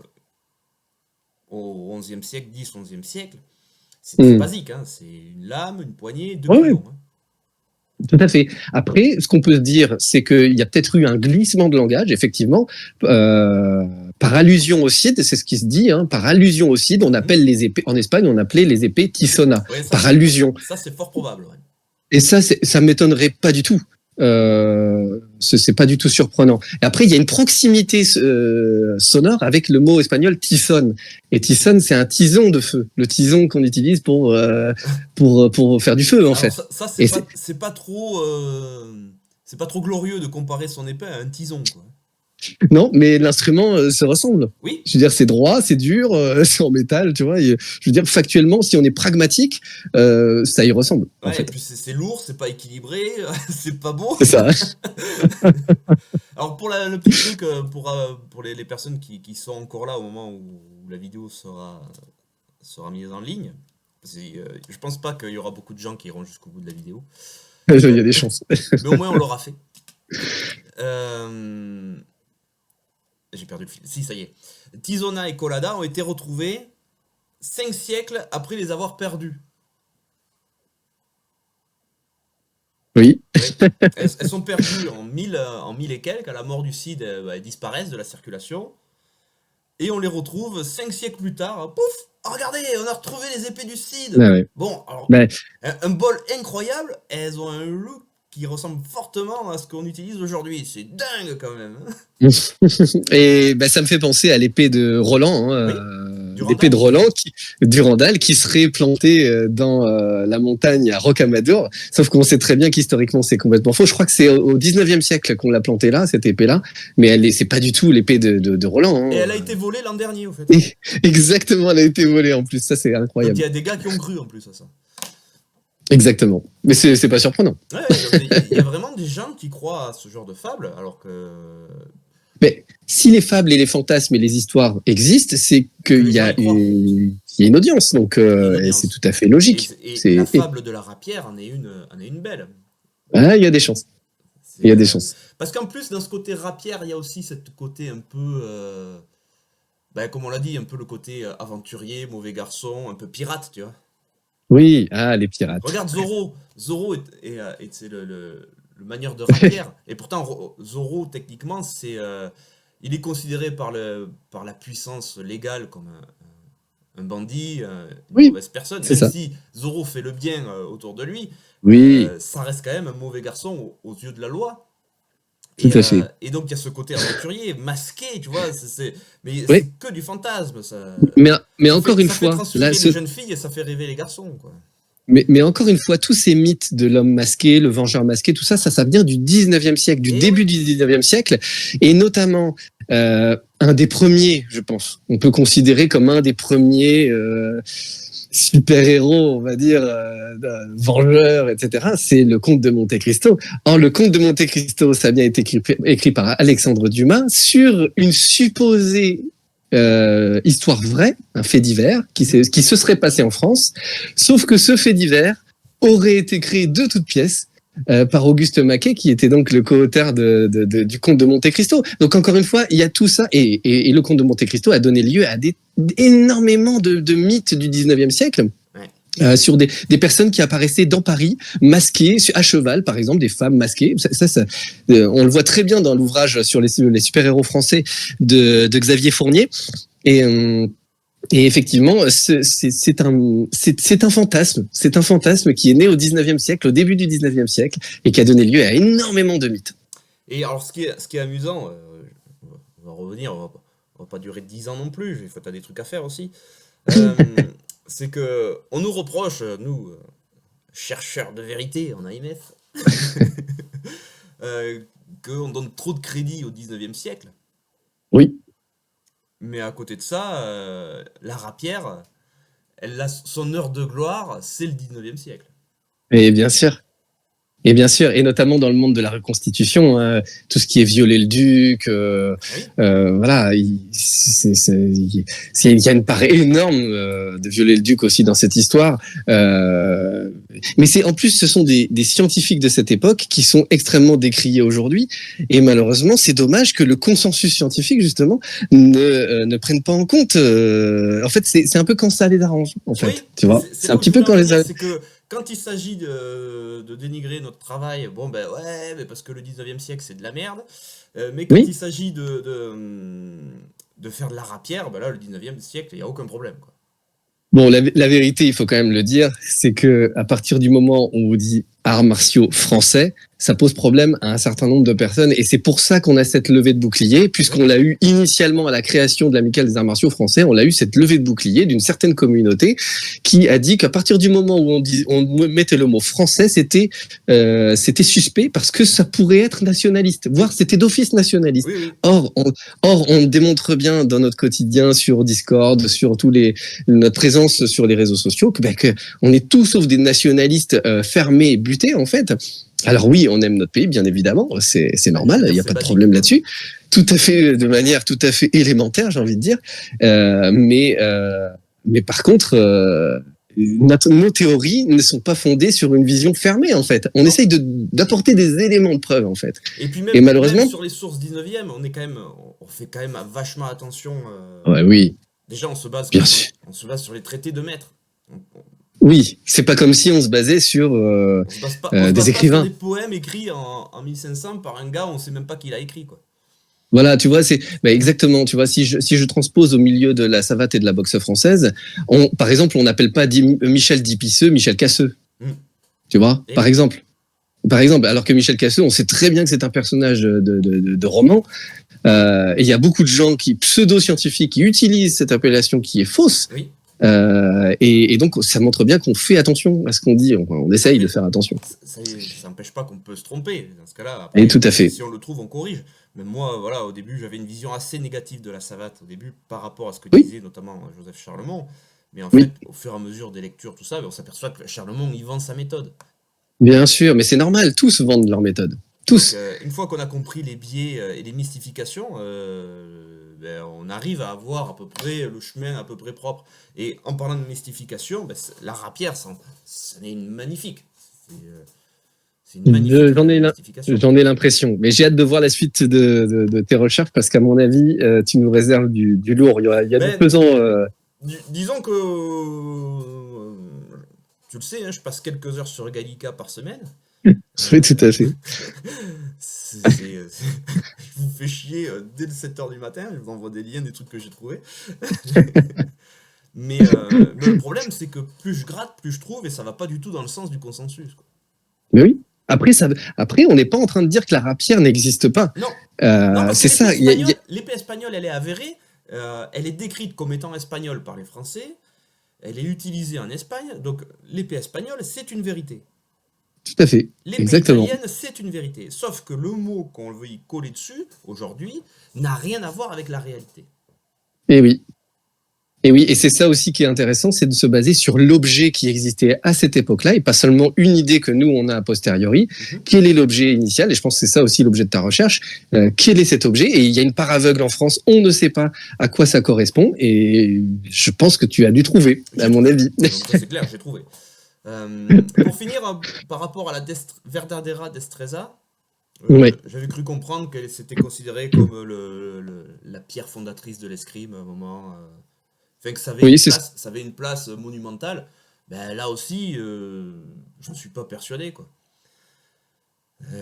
au XIe siècle, 10, XIe siècle, c'est Mm. basique. Hein. C'est une lame, une poignée, deux Ouais, ouais, crayons. Hein. tout à fait. Après, ce qu'on peut se dire, c'est qu'il y a peut-être eu un glissement de langage, effectivement, euh, par allusion au Cid, c'est ce qui se dit, hein, par allusion au Cid, on appelle les épées, en Espagne, on appelait les épées tissona, Ouais, ça, par allusion. ça c'est fort probable. Ouais. Et ça m'étonnerait pas du tout. C'est pas du tout surprenant. Et après, il y a une proximité sonore avec le mot espagnol tison. Et tison, c'est un tison de feu, le tison qu'on utilise pour faire du feu, en Alors fait. ça Et c'est pas trop c'est pas trop glorieux de comparer son épée à un tison quoi. non, mais l'instrument se ressemble. Oui. Je veux dire, c'est droit, c'est dur, c'est en métal, tu vois. Et, je veux dire, factuellement, si on est pragmatique, ça y ressemble, en Ouais, et fait. puis c'est lourd, c'est pas équilibré, c'est pas beau. C'est ça. Alors pour le petit truc pour les personnes qui sont encore là au moment où la vidéo sera mise en ligne, je pense pas qu'il y aura beaucoup de gens qui iront jusqu'au bout de la vidéo, Il y a des chances. mais au moins on l'aura fait. Euh, J'ai perdu le fil. Si, ça y est. Tizona et Colada ont été retrouvés 5 siècles après les avoir perdus. Oui. Oui. Elles sont perdues en 1000 et quelques, à la mort du Cid, elles disparaissent de la circulation. Et on les retrouve 5 siècles plus tard. Pouf! Oh, regardez, on a retrouvé les épées du Cid! Ah ouais. Bon, alors, Ben, un bol incroyable, elles ont un look qui ressemble fortement à ce qu'on utilise aujourd'hui. C'est dingue quand même. Hein. et ben, ça me fait penser à l'épée de Roland, hein, Oui, du l'épée de Randall. Roland, Durandal, qui serait plantée dans la montagne à Rocamadour. Sauf qu'on sait très bien qu'historiquement, c'est complètement faux. Je crois que c'est au 19e siècle qu'on l'a plantée là, cette épée-là. Mais c'est pas du tout l'épée de Roland. Hein. Et elle a été volée l'an dernier, au fait. Exactement, elle a été volée en plus. Ça, c'est Donc incroyable. il y a des gars qui ont cru en plus à ça. Exactement. Mais c'est pas surprenant. Ouais, il y a vraiment des gens qui croient à ce genre de fable, alors que Mais si les fables et les fantasmes et les histoires existent, c'est qu'il les y gens a y croient. il y a une audience. Donc, Il y a une et c'est audience. tout à fait logique. Et la fable de la rapière en est une belle. Ah, il y a des chances. Il y a des chances. Parce qu'en plus, dans ce côté rapière, il y a aussi ce côté un peu, comme on l'a dit, un peu le côté aventurier, mauvais garçon, un peu pirate, tu vois. Oui, les pirates. Regarde Zoro. Zoro c'est le manieur de rapière. Et pourtant, Zoro, techniquement, il est considéré par la puissance légale comme un bandit, une Oui, mauvaise personne. c'est Même ça. si Zoro fait le bien autour de lui, Oui, ça reste quand même un mauvais garçon aux yeux de la loi. tout à fait. Et donc il y a ce côté aventurier, masqué, tu vois, mais Oui, c'est que du fantasme, ça. mais encore une Ça fait fois, transfigurer là, les jeunes filles et ça fait rêver les garçons, quoi. mais encore une fois, tous ces mythes de l'homme masqué, le vengeur masqué, tout ça, ça vient du 19e siècle, du Et début oui. du 19e siècle, et notamment un des premiers, je pense. On peut considérer comme un des premiers super-héros, on va dire, vengeurs, etc. C'est le Comte de Monte-Cristo. Or, le Comte de Monte-Cristo, ça a bien été écrit par Alexandre Dumas sur une supposée histoire vraie, un fait divers qui se serait passé en France, sauf que ce fait divers aurait été créé de toutes pièces par Auguste Maquet, qui était donc le co-auteur du Comte de Monte-Cristo. Donc encore une fois, il y a tout ça, et le Comte de Monte-Cristo a donné lieu à énormément de mythes du 19e siècle. Ouais. Sur des personnes qui apparaissaient dans Paris, masquées, à cheval, par exemple, des femmes masquées. On le voit très bien dans l'ouvrage sur les super-héros français de Xavier Fournier. Et effectivement, c'est un fantasme. C'est un fantasme qui est né au 19e siècle, au début du 19e siècle, et qui a donné lieu à énormément de mythes. Et alors ce qui est amusant, on va revenir, on va pas durer 10 ans non plus, il faut t'as des trucs à faire aussi. C'est que on nous reproche, nous, chercheurs de vérité en AMF, qu'on donne trop de crédit au 19e siècle. Oui. Mais à côté de ça, la rapière, elle a son heure de gloire, c'est le 19e siècle. Et bien sûr. Et bien sûr, et notamment dans le monde de la reconstitution, tout ce qui est violer le duc, Oui. voilà, il y a une part énorme de violer le duc aussi dans cette histoire. Mais c'est en plus, ce sont des scientifiques de cette époque qui sont extrêmement décriés aujourd'hui. Et malheureusement, c'est dommage que le consensus scientifique justement ne prenne pas en compte. En fait, c'est un peu quand ça les arrange. En fait, Oui, tu vois, c'est c'est là un où je petit peu voulais en quand les venir, c'est que quand il s'agit de dénigrer notre travail, bon ben ouais, mais parce que le 19e siècle c'est de la merde. Mais quand oui. il s'agit de faire de la rapière, ben là le 19e siècle, il n'y a aucun problème, quoi. Bon, la vérité, il faut quand même le dire, c'est que à partir du moment où on vous dit arts martiaux français, ça pose problème à un certain nombre de personnes. Et c'est pour ça qu'on a cette levée de bouclier, puisqu'on l'a eu initialement à la création de l'Amicale des arts martiaux français, on l'a eu cette levée de bouclier d'une certaine communauté qui a dit qu'à partir du moment où on mettait le mot français, c'était suspect parce que ça pourrait être nationaliste, voire c'était d'office nationaliste. Oui, oui. Or, on démontre bien dans notre quotidien sur Discord, sur notre présence sur les réseaux sociaux, que on est tout sauf des nationalistes fermés, butés en fait. Alors oui, on aime notre pays, bien évidemment, c'est normal, il n'y a pas de problème là-dessus. Tout à fait, de manière tout à fait élémentaire, j'ai envie de dire. Mais par contre, nos théories ne sont pas fondées sur une vision fermée, en fait. On essaye d'apporter des éléments de preuve, en fait. Et puis Et malheureusement, même sur les sources 19e, on fait quand même vachement attention. ouais, oui, Déjà, on se base bien sûr. sur les traités de maître. Oui, c'est pas comme si on se basait sur On se base pas, on se des base pas écrivains. sur des poèmes écrits en 1500 par un gars, on sait même pas qui l'a écrit, quoi. Voilà, tu vois, c'est exactement. Tu vois, si je transpose au milieu de la savate et de la boxe française, par exemple, on n'appelle pas Michel Dipisseux Michel Casseux. Mm. Tu vois, Et par exemple, alors que Michel Casseux, on sait très bien que c'est un personnage de roman. Et il y a beaucoup de gens pseudo-scientifiques qui utilisent cette appellation qui est fausse. oui. Et donc, ça montre bien qu'on fait attention à ce qu'on dit. On essaye de faire attention. Ça n'empêche pas qu'on peut se tromper. Dans ce cas-là, après, Et tout à fait. si on le trouve, on corrige. Mais moi, voilà, au début, j'avais une vision assez négative de la savate, au début, par rapport à ce que Oui. disait notamment Joseph Charlemont. Mais en Oui. fait, au fur et à mesure des lectures, tout ça, on s'aperçoit que Charlemont, il vend sa méthode. Bien sûr, mais c'est normal. Tous vendent leur méthode. Tous. Donc, une fois qu'on a compris les biais et les mystifications, on arrive à avoir à peu près le chemin à peu près propre. Et en parlant de mystification, la rapière, c'en est une magnifique. C'est une magnifique mystification. J'en ai l'impression. Mais j'ai hâte de voir la suite de tes recherches parce qu'à mon avis, tu nous réserves du lourd. Il y a du pesant. Disons que, tu le sais, hein, je passe quelques heures sur Gallica par semaine. Oui, tout à fait. Je vous fais chier dès 7h du matin, je vous envoie des liens, des trucs que j'ai trouvés. mais le problème, c'est que plus je gratte, plus je trouve, et ça va pas du tout dans le sens du consensus, quoi. Mais oui. Après, on n'est pas en train de dire que la rapière n'existe pas. Non, parce c'est que ça. L'épée espagnole, elle est avérée, elle est décrite comme étant espagnole par les Français, elle est utilisée en Espagne, donc l'épée espagnole, c'est une vérité. Tout à fait. L'épée Exactement. italienne, c'est une vérité. Sauf que le mot qu'on veut y coller dessus, aujourd'hui, n'a rien à voir avec la réalité. Et oui. Et c'est ça aussi qui est intéressant, c'est de se baser sur l'objet qui existait à cette époque-là et pas seulement une idée que nous, on a a posteriori. Quel est l'objet initial? Et je pense que c'est ça aussi l'objet de ta recherche. Quel est cet objet? Et il y a une part aveugle en France, on ne sait pas à quoi ça correspond. Et je pense que tu as dû trouver, à mon avis. Donc, c'est clair, j'ai trouvé. Pour finir, par rapport à la Verdadera Destreza, Oui. j'avais cru comprendre qu'elle s'était considérée comme la pierre fondatrice de l'escrime à un moment. Enfin, que ça avait une place monumentale. Ben, là aussi, je ne suis pas persuadé, quoi.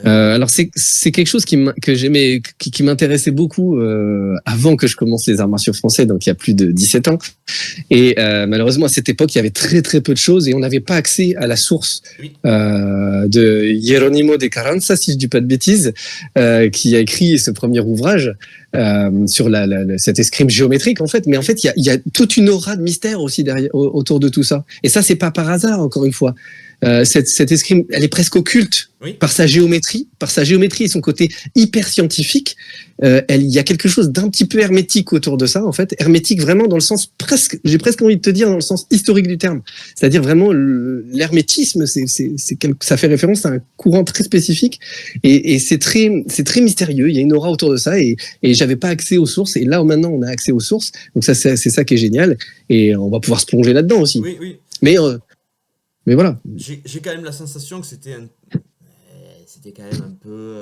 Alors c'est quelque chose que j'aimais, qui m'intéressait beaucoup avant que je commence les arts martiaux français, donc il y a plus de 17 ans. Et malheureusement à cette époque il y avait très très peu de choses et on n'avait pas accès à la source de Jerónimo de Carranza, si je dis pas de bêtises, qui a écrit ce premier ouvrage sur cette escrime géométrique en fait. Mais en fait il y a toute une aura de mystère aussi derrière, autour de tout ça. Et ça c'est pas par hasard encore une fois. cette escrime, elle est presque occulte Oui. par sa géométrie et son côté hyper scientifique. Il y a quelque chose d'un petit peu hermétique autour de ça, en fait. Hermétique vraiment dans le sens presque, j'ai presque envie de te dire dans le sens historique du terme. C'est-à-dire vraiment l'hermétisme, ça fait référence à un courant très spécifique et c'est très mystérieux. Il y a une aura autour de ça et j'avais pas accès aux sources et là maintenant on a accès aux sources. Donc ça c'est ça qui est génial et on va pouvoir se plonger là-dedans aussi. Oui, oui. Mais voilà. J'ai quand même la sensation que c'était quand même un peu.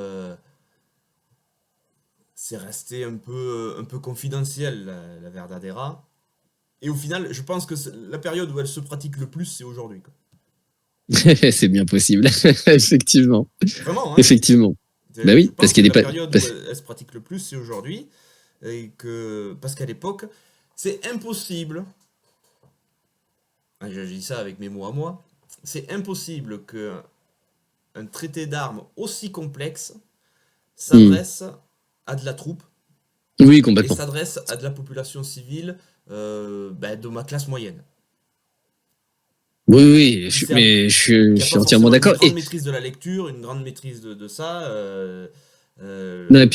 C'est resté un peu confidentiel, la Verdadera. Et au final, je pense que la période où elle se pratique le plus, c'est aujourd'hui, quoi. C'est bien possible, effectivement. Vraiment, hein. Effectivement. Bah oui, parce qu'il y a des la période où elle se pratique le plus, c'est aujourd'hui. Parce qu'à l'époque, c'est impossible. Je dis ça avec mes mots à moi. C'est impossible qu'un traité d'armes aussi complexe s'adresse à de la troupe. Oui, Et complètement. s'adresse à de la population civile de ma classe moyenne. Oui, mais je suis entièrement d'accord. Une grande maîtrise de la lecture, une grande maîtrise de ça. Non,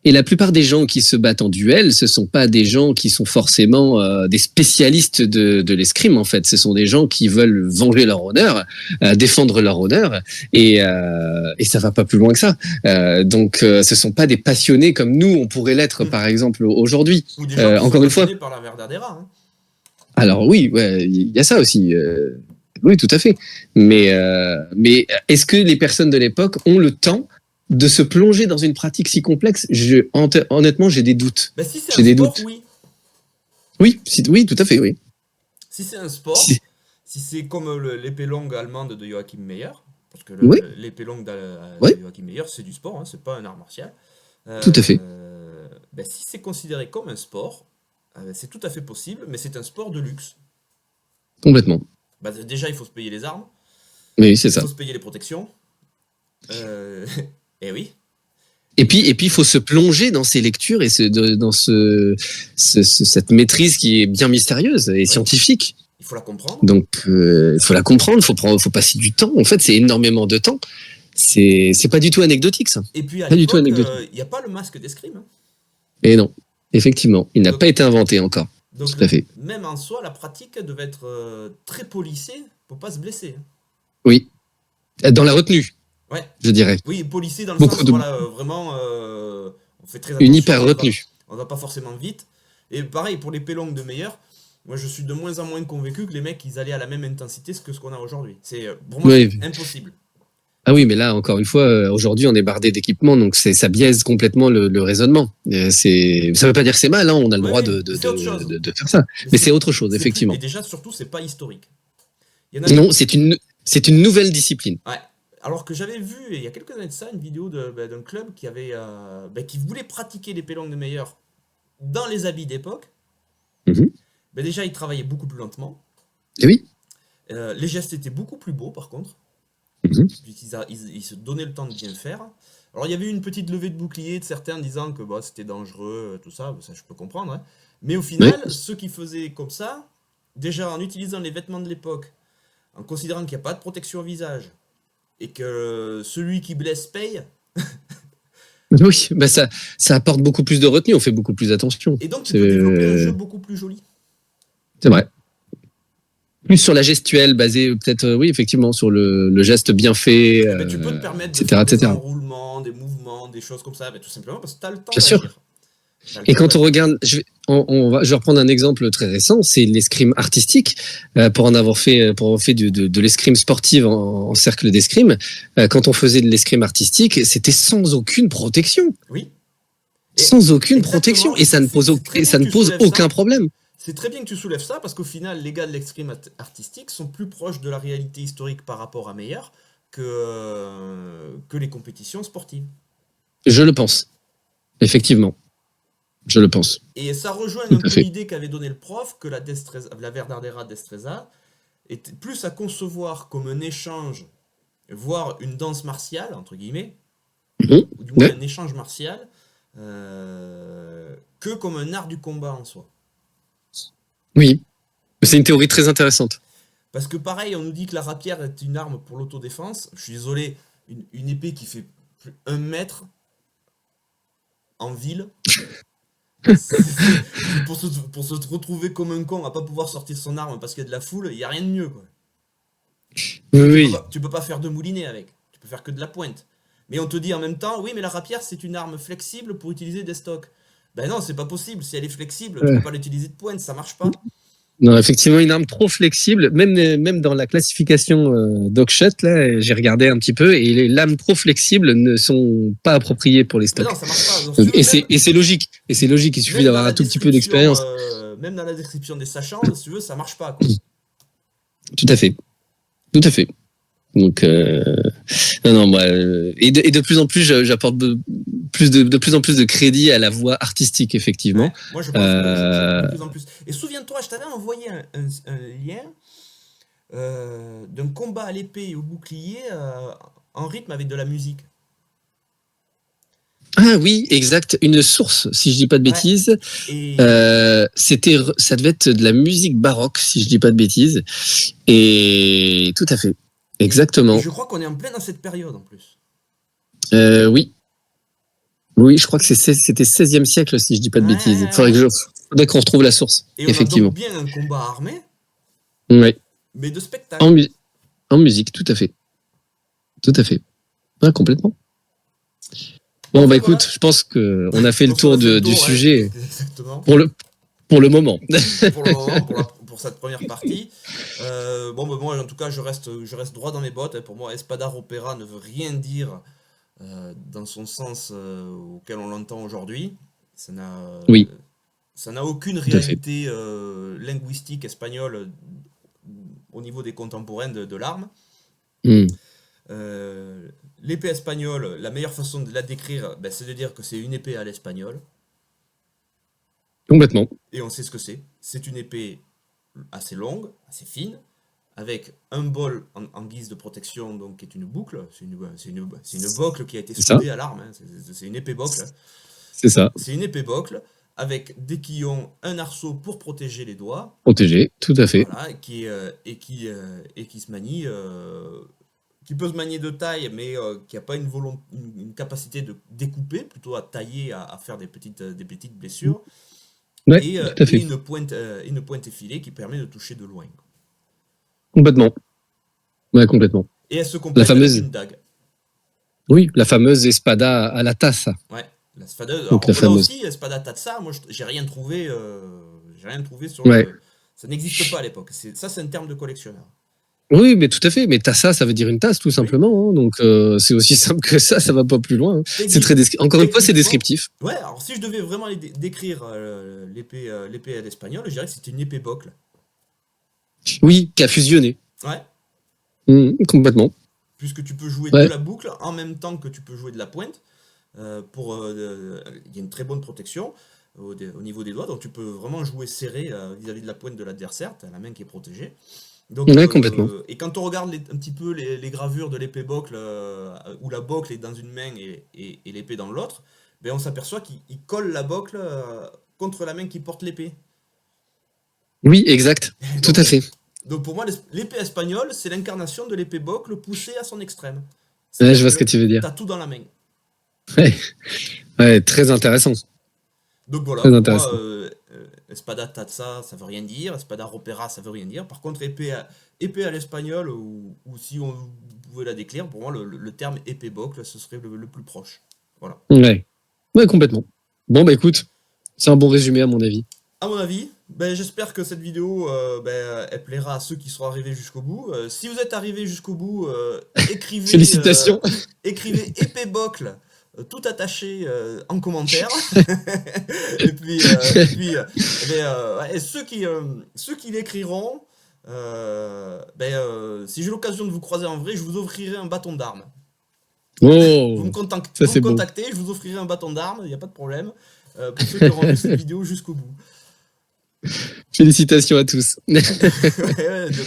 et la plupart des gens qui se battent en duel, ce sont pas des gens qui sont forcément des spécialistes de l'escrime, en fait. Ce sont des gens qui veulent venger leur honneur, défendre leur honneur, et ça va pas plus loin que ça. Donc, ce sont pas des passionnés comme nous, on pourrait l'être, par exemple, aujourd'hui. Ou des gens qui encore sont une fois. passionnés par la Verdadera, hein. Alors oui, il y a ça aussi. Oui, tout à fait. Mais est-ce que les personnes de l'époque ont le temps de se plonger dans une pratique si complexe? Honnêtement, j'ai des doutes. Bah, si c'est J'ai un des sport, doutes. oui. Oui, tout à fait, oui. Si c'est un sport, si c'est comme l'épée longue allemande de Joachim Meyer, parce que Oui. l'épée longue de Oui. Joachim Meyer, c'est du sport, hein, c'est pas un art martial. Tout à fait. Bah, si c'est considéré comme un sport, c'est tout à fait possible, mais c'est un sport de luxe. Complètement. Bah, déjà, il faut se payer les armes, Oui, c'est il ça. faut se payer les protections. Et oui. Et puis, il faut se plonger dans ces lectures et dans cette maîtrise qui est bien mystérieuse et scientifique. Il faut la comprendre. Donc, il faut la comprendre, faut passer du temps. En fait, c'est énormément de temps. C'est pas du tout anecdotique, ça. Et puis, à Pas du tout l'époque, anecdotique. il n'y a pas le masque d'escrime, hein. Et non, effectivement, il n'a pas été inventé encore. Donc, Tout à fait. même en soi, la pratique devait être très polissée pour pas se blesser, hein. Oui. Dans la retenue, Ouais. je dirais. Oui, polissé dans le Beaucoup sens, de- voilà, vraiment, on fait très attention. Une hyper retenue. On va pas forcément vite. Et pareil, pour l'épée longue de Meyer, moi je suis de moins en moins convaincu que les mecs, ils allaient à la même intensité que ce qu'on a aujourd'hui. C'est, pour moi, Oui. c'est impossible. Ah oui, mais là, encore une fois, aujourd'hui, on est bardé d'équipements, donc ça biaise complètement le raisonnement. Ça veut pas dire que c'est mal, hein, on a le Ouais, droit oui, de c'est autre chose. faire ça. Mais c'est autre chose, c'est effectivement. Et déjà, surtout, c'est pas historique. Il y en a Non, c'est une nouvelle discipline. Ouais. Alors que j'avais vu, il y a quelques années de ça, une vidéo d'un club qui voulait pratiquer l'épée longue de Meyer dans les habits d'époque. Mhm. Déjà, ils travaillaient beaucoup plus lentement. Et oui. Les gestes étaient beaucoup plus beaux, par contre. Mhm. Ils se donnaient le temps de bien faire. Alors, il y avait eu une petite levée de bouclier de certains disant que c'était dangereux, tout ça. Ça, je peux comprendre, hein. Mais au final, ceux qui faisaient comme ça, déjà en utilisant les vêtements de l'époque, en considérant qu'il n'y a pas de protection au visage, et que celui qui blesse paye, Oui, bah ça apporte beaucoup plus de retenue, on fait beaucoup plus attention. et donc tu peux développer un jeu beaucoup plus joli. C'est vrai. Plus sur la gestuelle, basée peut-être, oui, effectivement, sur le geste bien fait, Tu peux te permettre de etc., faire des etc. enroulements, des mouvements, des choses comme ça, tout simplement parce que tu as le temps Bien sûr. d'agir. Et quand on regarde, je vais reprendre un exemple très récent, c'est l'escrime artistique. Pour avoir fait de l'escrime sportive en cercle d'escrime, quand on faisait de l'escrime artistique, c'était sans aucune protection. Oui. Sans aucune exactement, protection. Et ça ne pose, c'est très bien que tu soulèves aucun ça. problème. C'est très bien que tu soulèves ça parce qu'au final, les gars de l'escrime artistique sont plus proches de la réalité historique par rapport à Meyer que les compétitions sportives. Je le pense. Effectivement. Je le pense. Et ça rejoint Tout un à peu fait. l'idée qu'avait donnée le prof que la Verdadera Destreza était plus à concevoir comme un échange, voire une danse martiale, entre guillemets, Mhm. ou du moins Ouais. un échange martial, que comme un art du combat en soi. Oui. C'est une théorie très intéressante. Parce que pareil, on nous dit que la rapière est une arme pour l'autodéfense. Je suis désolé, une épée qui fait 1 mètre en ville, pour se retrouver comme un con à pas pouvoir sortir son arme parce qu'il y a de la foule, il n'y a rien de mieux, quoi. Oui. Tu peux pas faire de moulinet avec, tu peux faire que de la pointe. Mais on te dit en même temps, oui, mais la rapière c'est une arme flexible pour utiliser des stocks. Ben non, c'est pas possible. Si elle est flexible, tu peux pas l'utiliser de pointe, ça marche pas. Non, effectivement, une arme trop flexible, même dans la classification Dogshot, là, j'ai regardé un petit peu, et les lames trop flexibles ne sont pas appropriées pour les Mais stocks. non, ça marche pas. Donc, Donc, si tu veux, et c'est logique. Et c'est logique, il suffit même dans d'avoir la un tout petit peu d'expérience. même dans la description des sachants, si tu veux, ça marche pas, quoi. Tout à fait. Tout à fait. Donc, non, moi, et de plus en plus, j'apporte de plus en plus de crédit à la voix artistique, effectivement. Ouais, moi, je pense que de plus en plus. Et souviens-toi, je t'avais envoyé un lien d'un combat à l'épée et au bouclier en rythme avec de la musique. Ah oui, exact. Une source, si je dis pas de Ouais. bêtises. Et Ça devait être de la musique baroque, si je dis pas de bêtises. Et tout à fait. Exactement. et je crois qu'on est en plein dans cette période en plus. Oui. Oui, je crois que c'était 16e siècle, si je dis pas de Ouais. bêtises. Faudrait qu'on retrouve la source. Et on Effectivement. a donc bien un combat armé, Oui. mais de spectacle. En musique, tout à fait. Tout à fait. Ouais, complètement. Bon, Enfin, bah voilà. écoute, je pense qu'on a fait le Donc, on a tour fait le du tour, ouais, sujet exactement. pour le moment. Pour le moment, pour cette première partie. Bon, bah, moi, en tout cas, je reste droit dans mes bottes. Pour moi, Espada Opera ne veut rien dire dans son sens auquel on l'entend aujourd'hui. Oui. Ça n'a aucune Tout à fait. réalité linguistique espagnole au niveau des contemporains de l'arme. Hmm. L'épée espagnole, la meilleure façon de la décrire, c'est de dire que c'est une épée à l'espagnol. Complètement. Et on sait ce que c'est. C'est une épée assez longue, assez fine, avec un bol en guise de protection, donc qui est une boucle. C'est une boucle qui a été C'est ça. soudée à l'arme. Hein. C'est une épée boucle. C'est ça. C'est une épée boucle avec des quillons, un arceau pour protéger les doigts. Protégé, tout à fait. Voilà, qui se manie, qui peut se manier de taille, mais qui n'a pas une capacité de découper, plutôt à tailler, à faire des petites blessures. Ouais, Et tout à fait. une pointe effilée qui permet de toucher de loin. Complètement. Ouais, complètement. Et elle se complète fameuse- avec une dague. Oui, la fameuse espada à la tasse. Ouais, la spada. Donc, Alors, la là fameuse. aussi, espada tatsa, moi j'ai rien trouvé. Sur Ouais. Ça n'existe pas à l'époque. Ça, c'est un terme de collectionneur. Oui, mais tout à fait. Mais tassa, ça veut dire une tasse, tout simplement. Hein. Donc, c'est aussi simple que ça va pas plus loin. Hein. C'est très Encore une fois, c'est descriptif. Ouais, alors si je devais vraiment décrire l'épée à l'espagnol, je dirais que c'était une épée bocle. Oui, qui a fusionné. Ouais. Complètement. Puisque tu peux jouer Ouais. de la boucle en même temps que tu peux jouer de la pointe. Il y a une très bonne protection au niveau des doigts, donc tu peux vraiment jouer serré vis-à-vis de la pointe de l'adversaire, tu as la main qui est protégée. Donc, Ouais, complètement. Et quand on regarde un petit peu les gravures de l'épée boucle, où la boucle est dans une main et l'épée dans l'autre, on s'aperçoit qu'il colle la boucle contre la main qui porte l'épée. Oui, exact. Tout à fait. Donc pour moi, l'épée espagnole, c'est l'incarnation de l'épée boucle poussée à son extrême. Ouais, je vois ce que tu veux dire. T'as tout dans la main. Ouais, très intéressant. Donc voilà, Très pour intéressant. moi, espada tatsa, ça veut rien dire, espada opera, ça veut rien dire. Par contre, épée à l'espagnol, ou si on pouvait la décrire, pour moi, le terme épée boucle, ce serait le plus proche. Voilà. Ouais, complètement. Bon, bah écoute, c'est un bon résumé à mon avis. À mon avis, j'espère que cette vidéo elle plaira à ceux qui seront arrivés jusqu'au bout. Si vous êtes arrivés jusqu'au bout, écrivez Félicitations. écrivez épée boucle tout attaché en commentaire. et puis ceux qui l'écriront, si j'ai l'occasion de vous croiser en vrai, je vous offrirai un bâton d'armes. Vous Oh, me ça c'est beau. contactez, je vous offrirai un bâton d'armes, il n'y a pas de problème, pour ceux qui auront vu cette vidéo jusqu'au bout. Félicitations à tous. Ouais,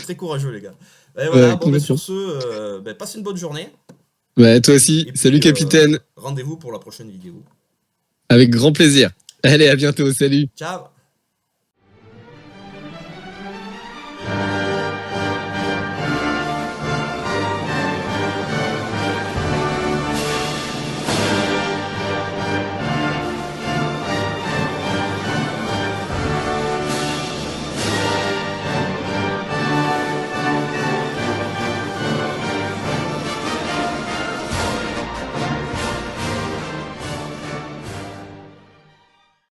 très courageux les gars. Et voilà, complètement. sur ce, passez une bonne journée. Ouais, toi aussi. Et puis, Salut, capitaine. Rendez-vous pour la prochaine vidéo. Avec grand plaisir. Allez, à bientôt. Salut. Ciao.